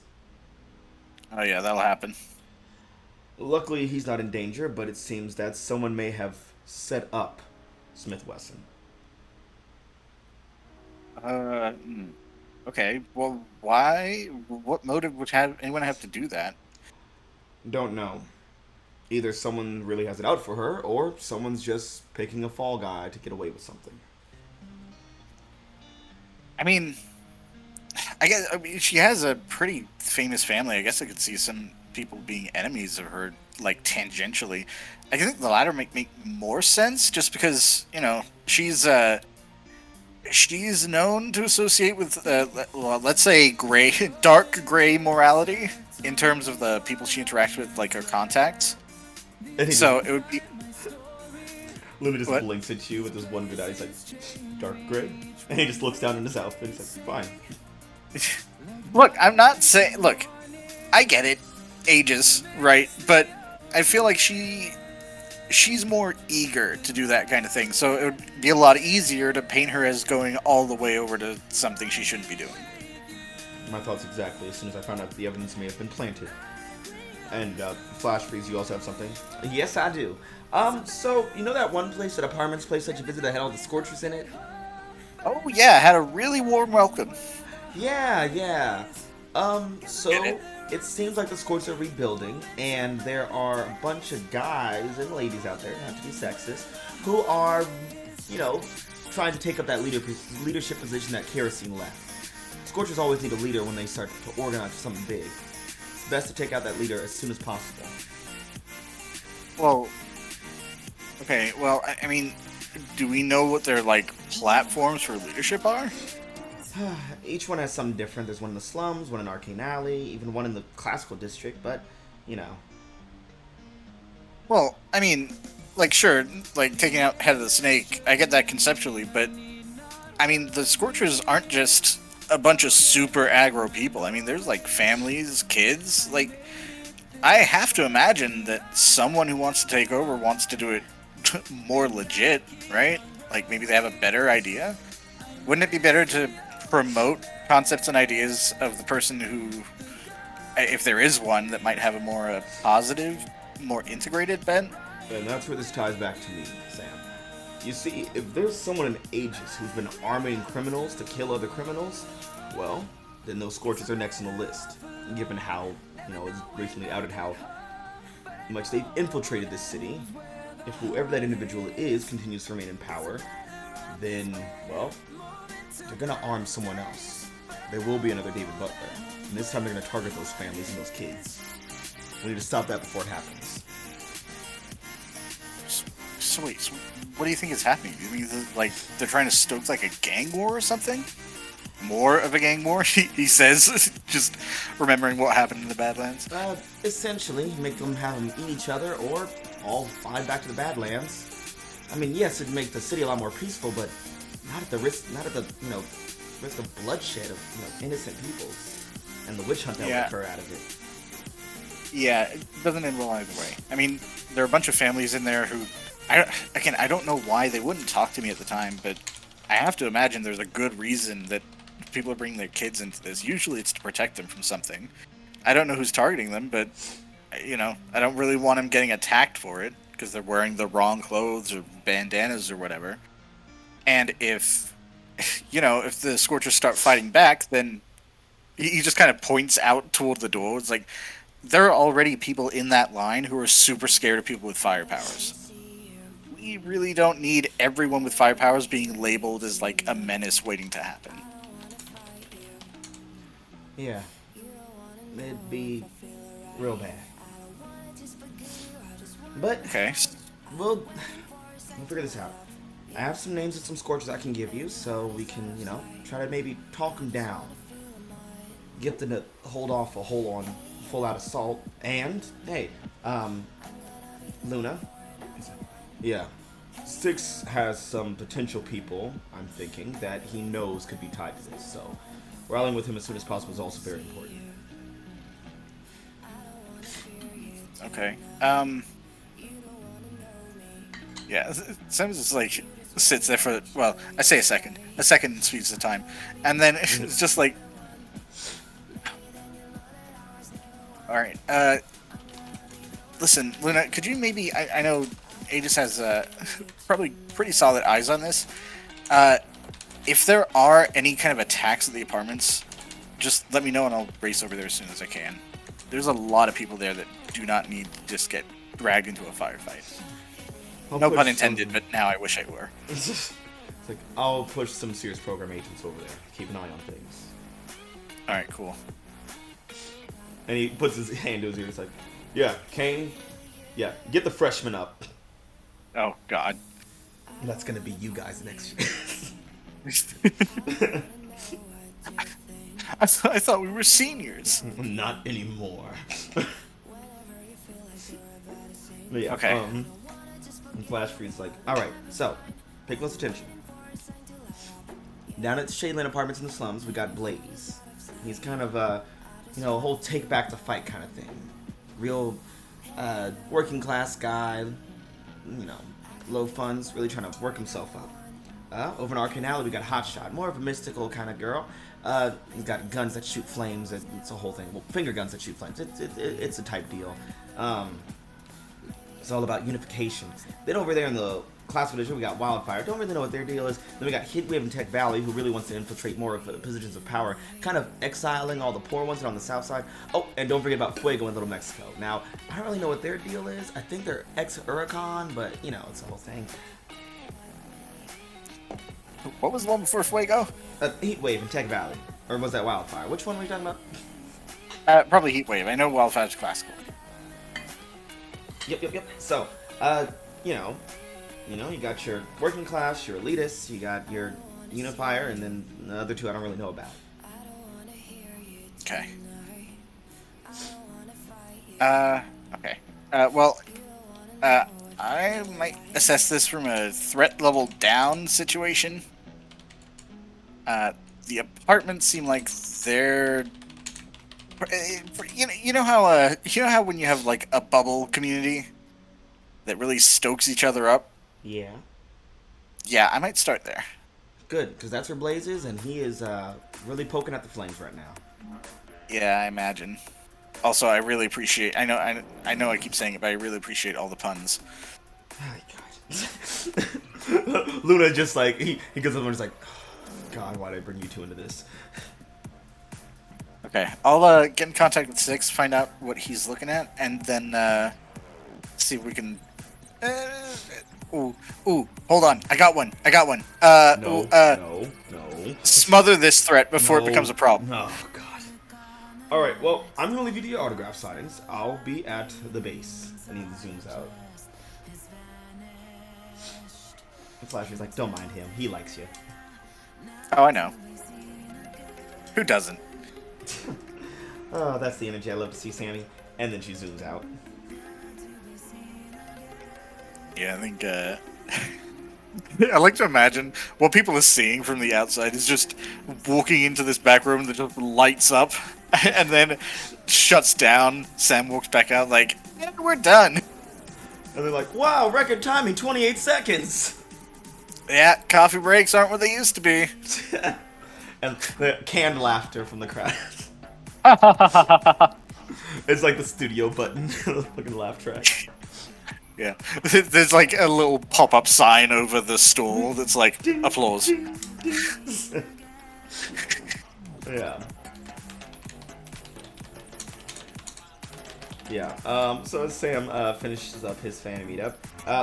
Oh yeah, that'll happen. Luckily, he's not in danger, but it seems that someone may have set up Smith Wesson. Okay. Well, why? What motive would anyone have to do that? Don't know. Either someone really has it out for her, or someone's just picking a fall guy to get away with something. I mean, she has a pretty famous family. I guess I could see some people being enemies of her, like tangentially. I think the latter make more sense, just because she's known to associate with let's say dark gray morality in terms of the people she interacts with, like her contacts. So it would be. Luna just blinks at you with his one good eye. He's like, dark gray? And he just looks down in his outfit. He's like, fine. Look, I'm not saying. Look, I get it. Ages, right? But I feel like she's more eager to do that kind of thing. So it would be a lot easier to paint her as going all the way over to something she shouldn't be doing. My thoughts exactly. As soon as I found out the evidence may have been planted. And Flash Freeze, you also have something? Yes, I do. So, you know that one place, that apartments place that you visited that had all the Scorchers in it? Oh, yeah, had a really warm welcome. Yeah. So it seems like the Scorchers are rebuilding, and there are a bunch of guys and ladies out there, not to be sexist, who are, trying to take up that leadership position that Kerosene left. Scorchers always need a leader when they start to organize for something big. It's best to take out that leader as soon as possible. Well, okay, well, I mean, do we know what their, platforms for leadership are? Each one has something different. There's one in the slums, one in Arcane Alley, even one in the classical district, but, Well, I mean, sure, taking out Head of the Snake, I get that conceptually, but, I mean, the Scorchers aren't just a bunch of super aggro people. I mean, there's, families, kids, I have to imagine that someone who wants to take over wants to do it more legit, right? Maybe they have a better idea? Wouldn't it be better to promote concepts and ideas of the person who, if there is one, that might have a more positive, more integrated bent? And that's where this ties back to me, Sam. You see, if there's someone in Aegis who's been arming criminals to kill other criminals, well, then those Scorchers are next on the list. Given how, it's recently outed how much they've infiltrated this city, if whoever that individual is continues to remain in power, then, well, they're gonna arm someone else. There will be another David Butler. And this time they're gonna target those families and those kids. We need to stop that before it happens. So wait, what do you think is happening? Do you mean they're trying to stoke a gang war or something? More of a gang war, he says, just remembering what happened in the Badlands. Essentially, make them have them eat each other, or all fly back to the Badlands. I mean, yes, it'd make the city a lot more peaceful, but not at the risk of bloodshed of innocent people, and the witch hunt that will occur out of it. Yeah, it doesn't end well either way. I mean, there are a bunch of families in there who, I don't know why they wouldn't talk to me at the time, but I have to imagine there's a good reason that people are bringing their kids into this. Usually it's to protect them from something. I don't know who's targeting them, but, I don't really want them getting attacked for it, because they're wearing the wrong clothes or bandanas or whatever. And if the Scorchers start fighting back, then he just kind of points out toward the door. It's like, there are already people in that line who are super scared of people with fire powers. We really don't need everyone with fire powers being labeled as a menace waiting to happen. Yeah. It'd be real bad. But okay, we'll figure this out. I have some names of some Scorchers I can give you, so we can, try to maybe talk them down. Get them to hold off a full-out assault. And, hey, Luna. Yeah. Six has some potential people, I'm thinking, that he knows could be tied to this, so rallying with him as soon as possible is also very important. Okay. Yeah, Sims is like sits there for, well, I say a second. A second speeds the time, and then it's just like, all right. Listen, Luna, could you maybe? I know Aegis has probably pretty solid eyes on this. If there are any kind of attacks at the apartments, just let me know and I'll race over there as soon as I can. There's a lot of people there that do not need to just get dragged into a firefight. No pun intended, but now I wish I were. It's like, I'll push some serious program agents over there. Keep an eye on things. Alright, cool. And he puts his hand to his ear. It's like, yeah, Kane, yeah, get the freshmen up. Oh, God. That's gonna be you guys next year. I thought we were seniors. Not anymore. But yeah, Okay. And Flash Free's like, alright, so, pay close attention. Down at the Shadeland Apartments in the slums, we got Blaze. He's kind of a whole take back the fight kind of thing. Real, working class guy, low funds, really trying to work himself up. Over in Arcane Alley, we got Hotshot, more of a mystical kind of girl. He's got guns that shoot flames. It's a whole thing. Well, finger guns that shoot flames. It's a type deal. It's all about unification. Then over there in the classical edition, we got Wildfire. Don't really know what their deal is. Then we got Heatwave and Tech Valley, who really wants to infiltrate more of the positions of power, kind of exiling all the poor ones that are on the south side. Oh, and don't forget about Fuego in Little Mexico. Now, I don't really know what their deal is. I think they're ex-Huracan, but, it's a whole thing. What was the one before Fuego? Heatwave and Tech Valley. Or was that Wildfire? Which one were you talking about? Probably Heatwave. I know Wildfire's classical. Yep. So, you got your working class, your elitists, you got your unifier, and then the other two I don't really know about. Okay. Okay. I might assess this from a threat level down situation. The apartments seem like they're... You know how when you have like a bubble community that really stokes each other up? Yeah. Yeah, I might start there. Good, because that's where Blaze is, and he is really poking at the flames right now. Yeah, I imagine. Also, I really appreciate. I know I keep saying it, but I really appreciate all the puns. Oh, God. Luna just like he goes over and is like, oh, God, why did I bring you two into this? Okay, I'll get in contact with Six, find out what he's looking at, and then see if we can. Ooh, hold on, I got one. No. Smother this threat before it becomes a problem. Oh, God. All right, well, I'm gonna leave you to your autograph signings. I'll be at the base, and he zooms out. And Flashy's like, don't mind him. He likes you. Oh, I know. Who doesn't? Oh, that's the energy I love to see, Sammy. And then she zooms out. Yeah, I think, I like to imagine what people are seeing from the outside is just walking into this back room that just lights up, and then shuts down. Sam walks back out like, yeah, we're done. And they're like, wow, record timing, 28 seconds! Yeah, coffee breaks aren't what they used to be. And the canned laughter from the crowd. It's like the studio button, the fucking laugh track. Yeah, there's like a little pop-up sign over the stall that's like, applause. Yeah. So as Sam finishes up his fan meetup,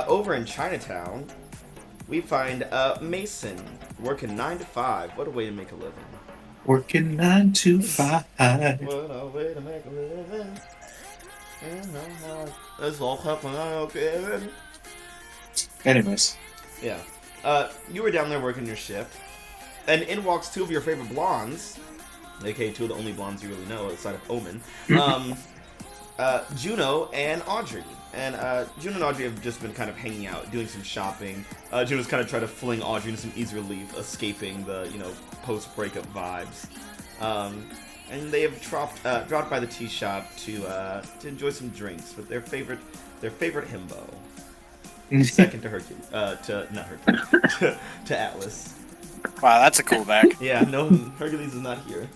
over in Chinatown, we find Mason working 9 to 5. What a way to make a living. Working 9 to 5. What a way to make a living. That's all happening again. Anyways. Yeah. You were down there working your shift, and in walks two of your favorite blondes, aka two of the only blondes you really know outside of Omen, Juno and Audrey. And June and Audrey have just been kind of hanging out, doing some shopping. June was kind of trying to fling Audrey into some easy relief, escaping the, post-breakup vibes. And they have dropped by the tea shop to enjoy some drinks with their favorite himbo. Second to Hercules, not Hercules, to Atlas. Wow, that's a callback. Yeah, no, Hercules is not here.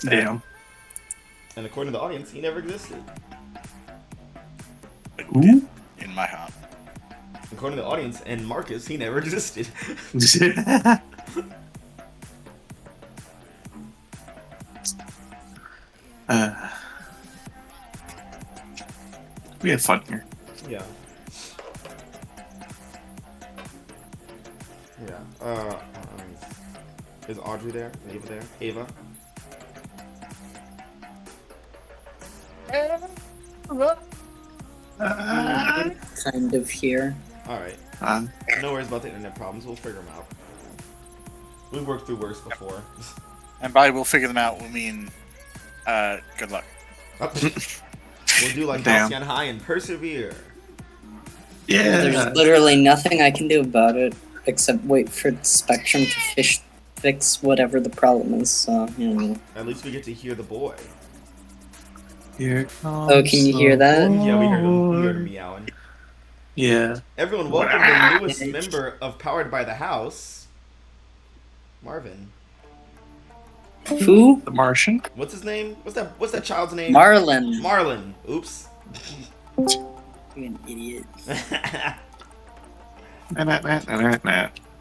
Damn. And according to the audience, he never existed. Ooh. In my heart. According to the audience and Marcus, he never existed. We had fun here. Yeah. Yeah. Is Audrey there? Ava there? Ava? Kind of here. Alright. No worries about the internet problems. We'll figure them out. We've worked through worse before. And by we'll figure them out, we mean, good luck. We'll do like Damn. Halcyon High and persevere. Yeah. There's literally nothing I can do about it except wait for Spectrum to fix whatever the problem is. So, At least we get to hear the boy. Here comes Oh, can you hear that? Yeah, we heard him. We heard him meowing. Yeah. Everyone, welcome the newest member of Powered by the House, Marvin. Who? The Martian. What's his name? What's that child's name? Marlin. Marlin. Oops. You an idiot.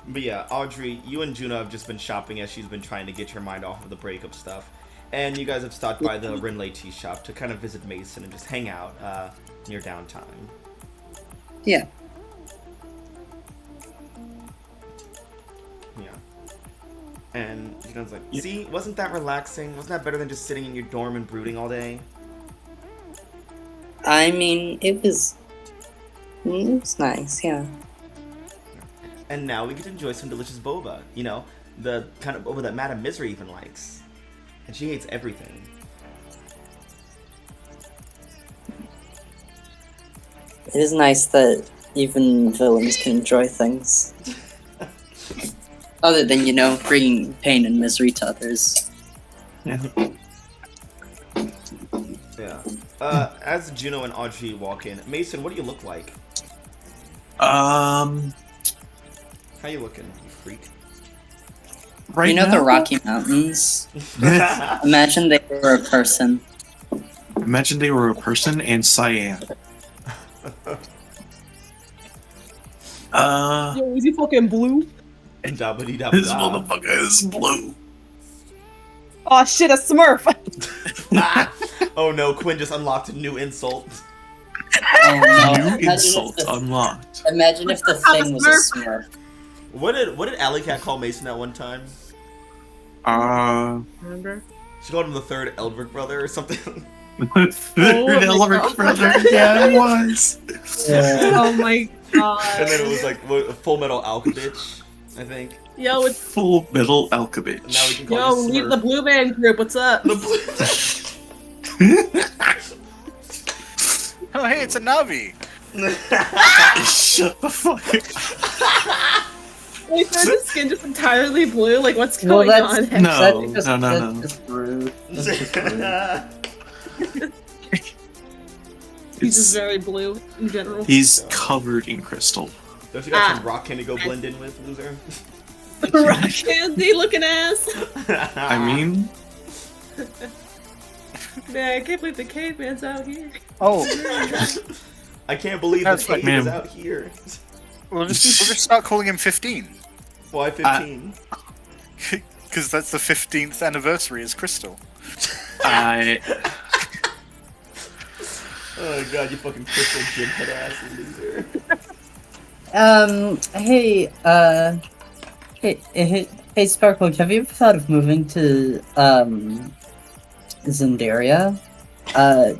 But yeah, Audrey, you and Juno have just been shopping as she's been trying to get your mind off of the breakup stuff. And you guys have stopped by the Rinley tea shop to kind of visit Mason and just hang out near downtime. Yeah. Yeah. And Juno's like, see, wasn't that relaxing? Wasn't that better than just sitting in your dorm and brooding all day? I mean, it was nice, yeah. And now we get to enjoy some delicious boba. You know, the kind of boba that Madame Misery even likes. And she hates everything. It is nice that even villains can enjoy things. Other than, bringing pain and misery to others. Yeah. Yeah. As Juno and Audrey walk in, Mason, what do you look like? How you looking, you freak? Right The now? Rocky Mountains? Imagine they were a person. Imagine they were a person and cyan. Yo, is he fucking blue? And dabbity This dabba. motherfucker is blue. Oh shit, a Smurf! Oh no, Quinn just unlocked a new insult. Oh no. New insult unlocked. Imagine if the thing was a Smurf. What did Alley Cat call Mason at one time? Remember? She called him the third Eldrick brother or something. Third Elric brother. Yeah, it was. Oh my god. And then it was like Full Metal Alchemist, I think. Yo, it's Full Metal Alchemist. Now we can call yo, you leave Smurf. the Blue Man Group. What's up? The blue. Oh, hey, it's a Navi. Shut the fuck up. Wait, is his skin just entirely blue? Like, what's going on? No, That's no. just rude. That's just rude. He's just very blue in general. He's covered in crystal. Don't you got some rock candy to go blend in with, loser? Rock candy looking ass. I mean, Man, I can't believe the caveman's out here. Oh, I can't believe That's the right, cave is man. out here. we'll just start calling him 15. Why 15? Because that's the 15th anniversary as Crystal. I Oh god, you fucking crystal gym head ass loser. Hey, Sparkle, have you ever thought of moving to, Zendaria? I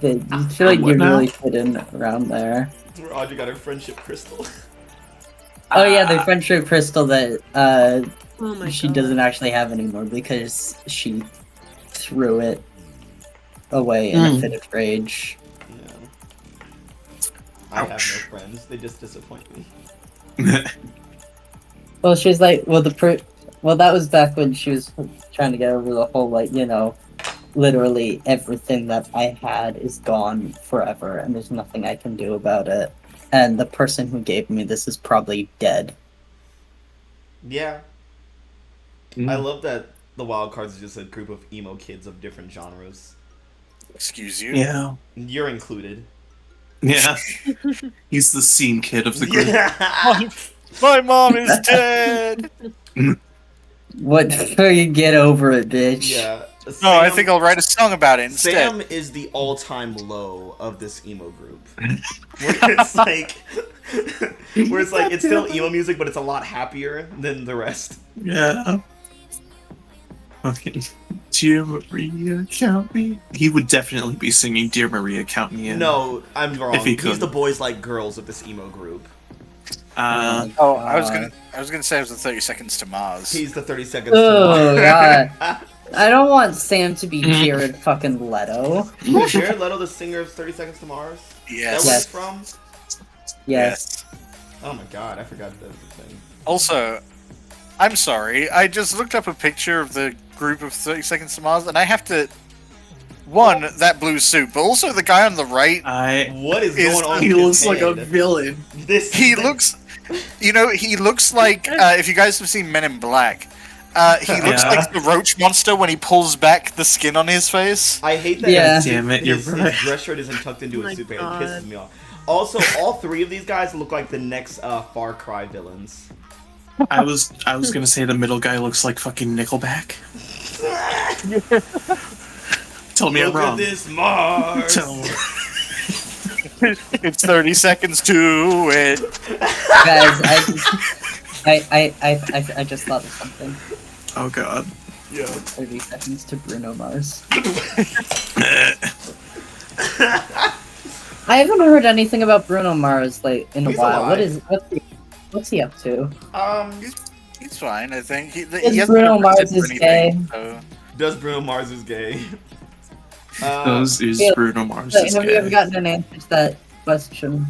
feel like What you now? really fit in around there. Where Audrey got her friendship crystal. Oh yeah, the friendship crystal that, Oh my she god. doesn't actually have anymore because she threw it away in a fit of rage. Yeah. I have Ouch. no friends. They just disappoint me. Well, she's like, well, well, that was back when she was trying to get over the whole, like, literally everything that I had is gone forever, and there's nothing I can do about it. And the person who gave me this is probably dead. Yeah. I love that the Wildcards is just a group of emo kids of different genres. Excuse you. Yeah. You're included. Yeah. He's the scene kid of the group. Yeah. My mom is dead. What? You get over it, bitch. Yeah. No, I think I'll write a song about it instead. Sam is the all-time low of this emo group. Where it's like, it's still emo music, but it's a lot happier than the rest. Yeah. Okay. Dear Maria, count me. He would definitely be singing "Dear Maria, count me in." No, I'm wrong. If he He's could. the boys like girls of this emo group. I was gonna say it was the 30 Seconds to Mars. He's the 30 Seconds Oh, to God. Mars. I don't want Sam to be Jared fucking Leto. Is Jared Leto the singer of 30 Seconds to Mars? Yes. Is that where Yes. he's from? Yes. Oh my god, I forgot that was a thing. Also, I'm sorry. I just looked up a picture of the group of 30 Seconds to Mars, and I have to. One, that blue suit, but also the guy on the right. What is going on? He with looks his like a head? villain. He looks. He looks like. If you guys have seen Men in Black, he looks like the roach monster when he pulls back the skin on his face. I hate that. Yeah. Damn it, you're his right. dress shirt isn't tucked into Oh his my suit, it God. pisses me off. Also, all three of these guys look like the next Far Cry villains. I was gonna say the middle guy looks like fucking Nickelback. Tell me I'm Look at wrong. this Mars. Tell me. It's 30 seconds to it. Guys, I just thought of something. Oh god. Yeah. 30 seconds to Bruno Mars. I haven't heard anything about Bruno Mars in a He's while. alive. What's he up to? He's fine, I think. He Is hasn't Bruno been Mars arrested for is anything, gay? so- Does Bruno Mars is gay? Is Yeah. Bruno Mars Have is you ever gay. gotten an answer to that question?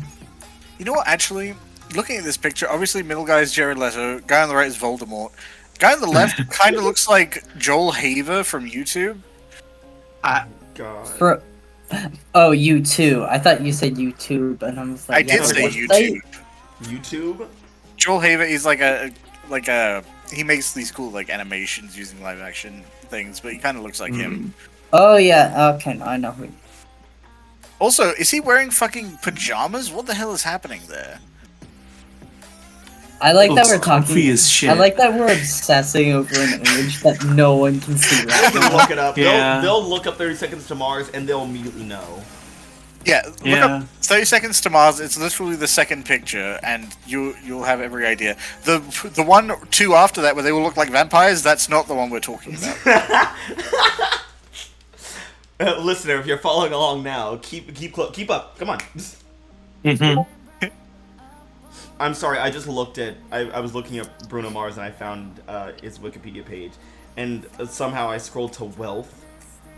You know what? Actually, looking at this picture, obviously middle guy is Jared Leto. Guy on the right is Voldemort. Guy on the left kind of looks like Joel Haver from YouTube. God. Oh, you too. I thought you said YouTube, and I was like, I did yeah, say what's YouTube. YouTube? Joel Haver is like a he makes these cool like animations using live action things, but he kind of looks like him. Oh yeah. Okay, no, I know who. Also, is he wearing fucking pajamas? What the hell is happening there? I like that Looks we're talking. comfy as shit. I like that we're obsessing over an image that no one can see They right can now. look it up. Yeah. They'll look up 30 Seconds to Mars and they'll immediately know. Yeah, look Yeah. up 30 Seconds to Mars. It's literally the second picture, and you'll have every idea. The 2 after that, where they all look like vampires, that's not the one we're talking about. Listener, if you're following along now, keep up. Come on. Mhm. I'm sorry, I just looked at. I was looking up Bruno Mars and I found his Wikipedia page, and somehow I scrolled to wealth,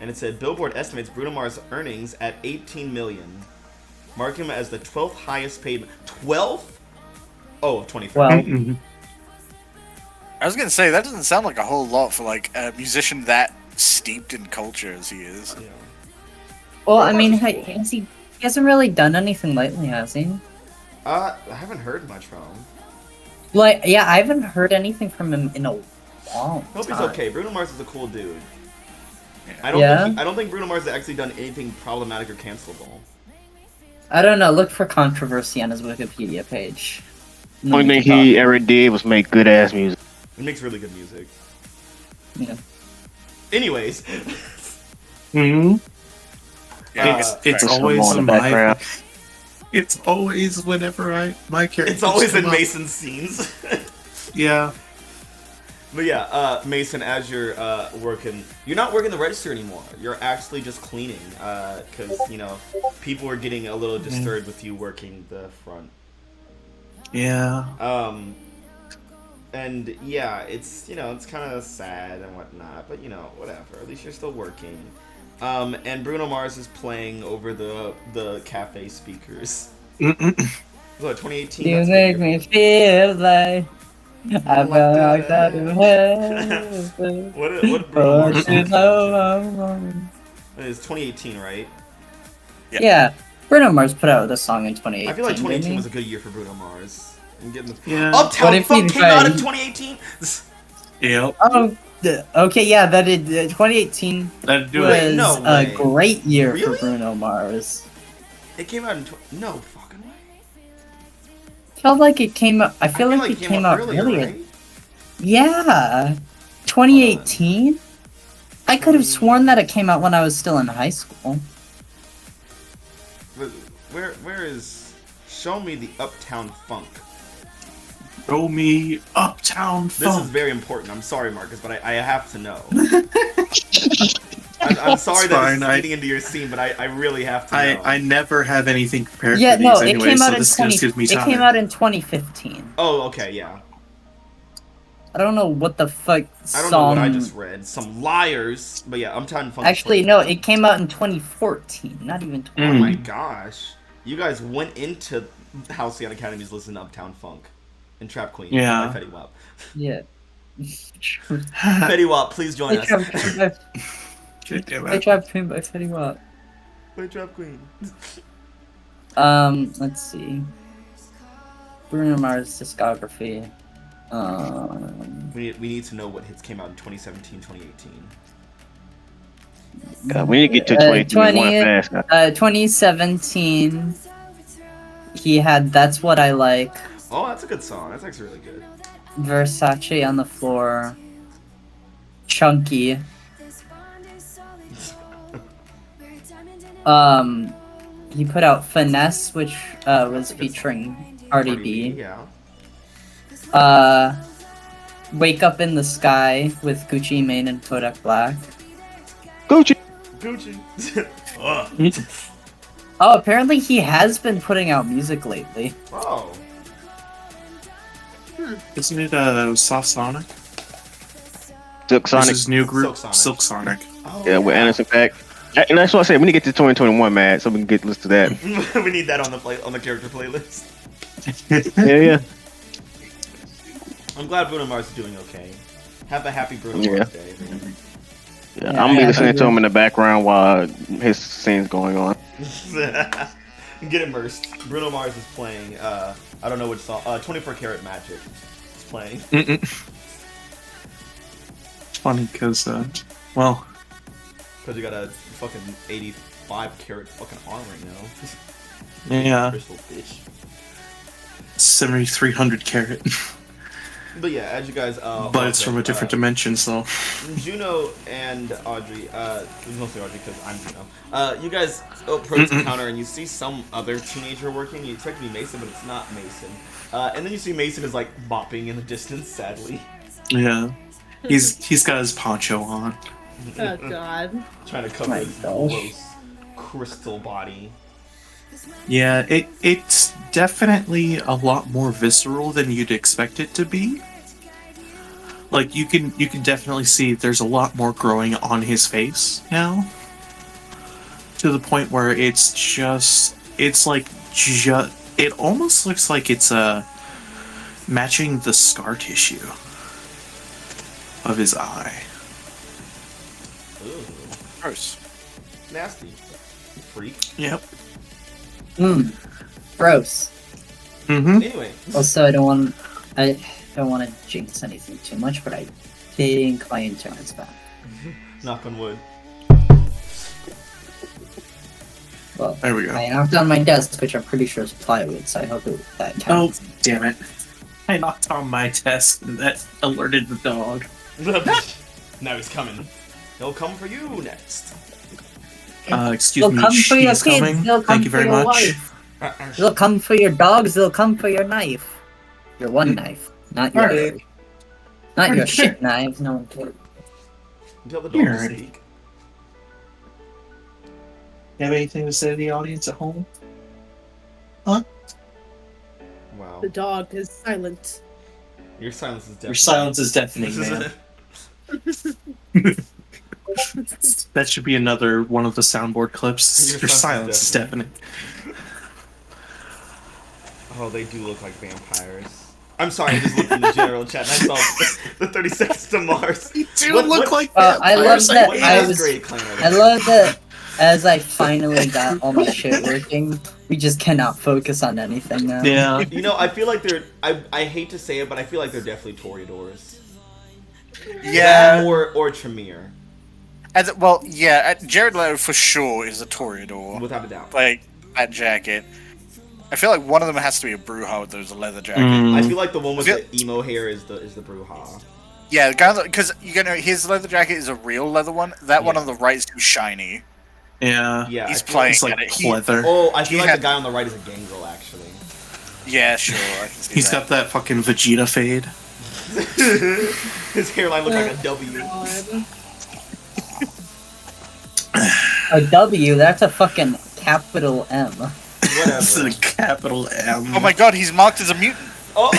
and it said Billboard estimates Bruno Mars' earnings at 18 million, marking him as the 12th highest paid. 12th? Oh, 24. Well, Mhm. I was gonna say that doesn't sound like a whole lot for like a musician that steeped in culture as he is. Yeah. well, I mean, he hasn't really done anything lately, has he? I haven't heard much from him. Like, yeah, I haven't heard anything from him in a long Hope time. he's okay. Bruno Mars is a cool dude. Yeah. I don't think Bruno Mars has actually done anything problematic or cancelable. I don't know. Look for controversy on his Wikipedia page. The only thing he ever did was make good ass music. He makes really good music. Yeah. Anyways, Mhm. Yeah, It's Some always more in in the my. background. It's always whenever my character. it's always in Mason's scenes. Yeah. But yeah, Mason, as you're working, you're not working the register anymore. You're actually just cleaning, because people are getting a little disturbed with you working the front. Yeah. And yeah, it's it's kind of sad and whatnot, but whatever. At least you're still working. And Bruno Mars is playing over the cafe speakers. What, 2018? You That's a make good year. me feel like I'm Like out of heaven. What Bruno Mars But song you is know, It's 2018, right? yeah, Bruno Mars put out the song in 2018. I feel like 2018 didn't was he? a good year for Bruno Mars. I'm getting the Yeah. What Uptown if Funk he came out in tried- 2018. Yep. Oh, okay, yeah, that did. 2018 That'd do was it. no a way. great year Really? for Bruno Mars. It came out in no fucking way. Felt like it came out. I feel like it came out earlier, earlier. right? Yeah, 2018. I could have sworn that it came out when I was still in high school. But where is? Show me the Uptown Funk. Show me Uptown This Funk. is very important. I'm sorry, Marcus, but I have to know. I'm sorry It's that fine, this is eating into your scene, but I really have to know. I never have anything prepared Yeah, for no, these it anyway, came out so in this 20. just gives me It time. came out in 2015. Oh, okay, yeah. I don't know what the fuck I don't know song. what I just read. Some liars, but yeah, Uptown Funk. Actually, no, it came out in 2014, not even 20. Oh my gosh, you guys went into Halcyon Academies listening to Uptown Funk and Trap Queen. Yeah. By Fetty Wap. Yeah. Fetty Wap, please join us. God damn I it. Trap Queen by Fetty Wap. By Trap Queen. Let's see. Bruno Mars discography. We need to know what hits came out in 2017, 2018. God, we need to get to 2021 fast. 2017. He had That's What I Like. Oh, that's a good song. That's actually really good. Versace on the Floor. Chunky. He put out Finesse, which was featuring Cardi B. Yeah. Wake Up in the Sky with Gucci Mane and Kodak Black. Gucci. Gucci. Oh, apparently he has been putting out music lately. Oh. Isn't it Soft Sonic? Silk This Sonic. is new group Silk Sonic. Silk Sonic. Oh, Yeah, with Anderson Paak. And that's what I said. We need to get to 2021, man, so we can get list to that. We need that on the character playlist. Yeah. I'm glad Bruno Mars is doing okay. Have a happy Bruno Yeah. Mars day. everyone. Yeah, I'm gonna be listening to him in the background while his scene's going on. Get immersed. Bruno Mars is playing. I don't know which song. 24 Karat Magic is playing. It's funny because, well, Because you got a fucking 85 karat fucking arm right now. yeah, Crystal bitch. 7,300 carat, But yeah, as you guys. but it's from a different dimension, so. Juno and Audrey, mostly Audrey because I'm Juno. You guys approach the counter and you see some other teenager working. You expect to be Mason, but it's not Mason. And then you see Mason is like bopping in the distance, sadly. Yeah, he's got his poncho on. Oh god. Trying to cover My his gosh. gross crystal body. Yeah, it's definitely a lot more visceral than you'd expect it to be. Like you can definitely see there's a lot more growing on his face now. To the point where it almost looks like it's matching the scar tissue of his eye. Ooh, Gross. nasty. Freak. Yep. Gross. Mm-hmm. Anyway, Also, I don't want to jinx anything too much, but I think my internet's back. knock on wood. Well, There we go. I knocked on my desk, which I'm pretty sure is plywood, so I hope that Oh, counts. damn it. I knocked on my desk and that alerted the dog. Now he's coming. He'll come for you next. Excuse They'll me, come for your she's kids, coming. they'll come Thank you for very your much. wife. They'll come for your dogs, they'll come for your knife. Your one knife, not your Alright. not your shit knives, no one cares. Tell the dog to Alright. speak. You have anything to say to the audience at home? Wow. The dog is silent. Your silence is deafening. Your silence is deafening, man. That should be another one of the soundboard clips. Your Your silence silence is is deafening. Oh, they do look like vampires. I'm sorry, I just looked in the general chat and I saw the 30 Seconds to Mars. They do look like I love vampires. that. What I is was. Great Clan are I they? love that. As I finally got all my shit working, we just cannot focus on anything now. Yeah. You know, I feel like they're. I hate to say it, but I feel like they're definitely Toreadors. Yeah. That or Tremere. Jared Leto for sure is a Toreador. Without a doubt. Like, that jacket. I feel like one of them has to be a Bruja with those leather jacket. I feel like the one with the emo hair is the Bruja. Yeah, the guy, because his leather jacket is a real leather one. That one on the right is too shiny. Yeah. Yeah, He's I feel playing It's like at it. pleather. Oh, I feel He like had- the guy on the right is a gangrel, actually. Yeah, sure. I can see He's that. got that fucking Vegeta fade. His hairline looks like a W. A W, that's a fucking capital M. It's a Whatever. capital M. Oh my god, he's marked as a mutant. Oh,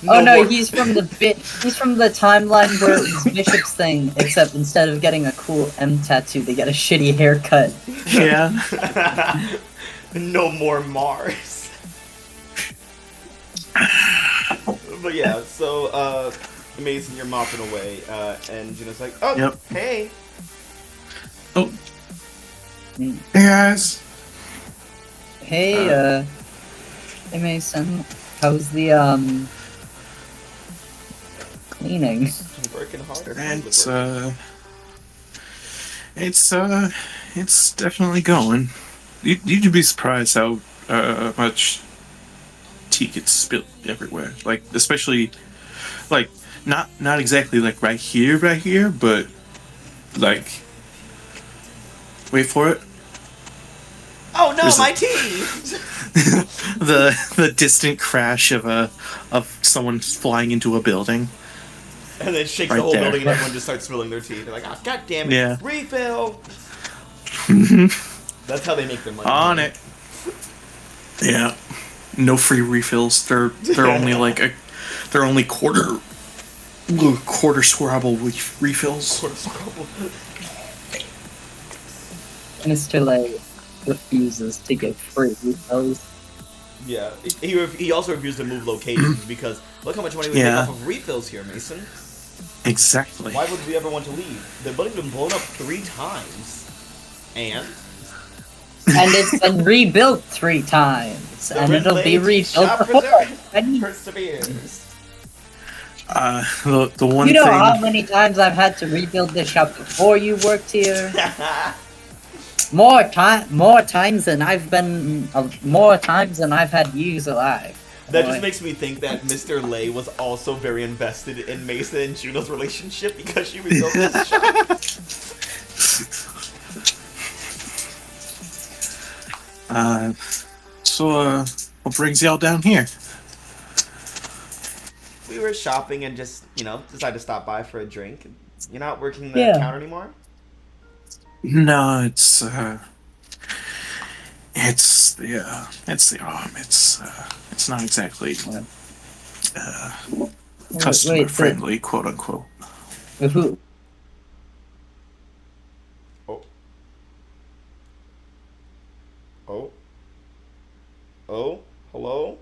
Oh no, more- he's from the timeline where it's Bishop's thing, except instead of getting a cool M tattoo, they get a shitty haircut. Yeah. No more Mars. But yeah, so Mason, you're mopping away, and Gina's like, "Oh, Yep. hey." Oh. Hey guys. Hey, hey Mason, how's the cleaning? Working hard. It's definitely going. You'd be surprised how much tea gets spilled everywhere. Like, especially, like, not exactly like right here, but like, wait for it. Oh no, There's my tea! the distant crash of someone flying into a building. And then shakes Right the whole there. building, and everyone just starts spilling their tea. They're like, "Oh, god damn it! Yeah. Refill." That's how they make their money. On it. Yeah. No free refills. They're only like they're only quarter squirable refills. Mr. Lay refuses to give free refills. Yeah, he also refused to move locations because look how much money we make Yeah. off of refills here, Mason. Exactly. Why would we ever want to leave? The building's been blown up 3 times, and And it's been rebuilt 3 times, the and it'll be relay rebuilt shop before. perseveres. The one You know thing. how many times I've had to rebuild this shop before you worked here? More times than I've had yous alive. That Boy. just makes me think that Mr. Lay was also very invested in Mason and Juno's relationship because she rebuilt this shop. So what brings y'all down here? We were shopping and just, decided to stop by for a drink. You're not working the Yeah. counter anymore? No, it's the arm. It's not exactly customer friendly, quote unquote. Who? Oh, hello?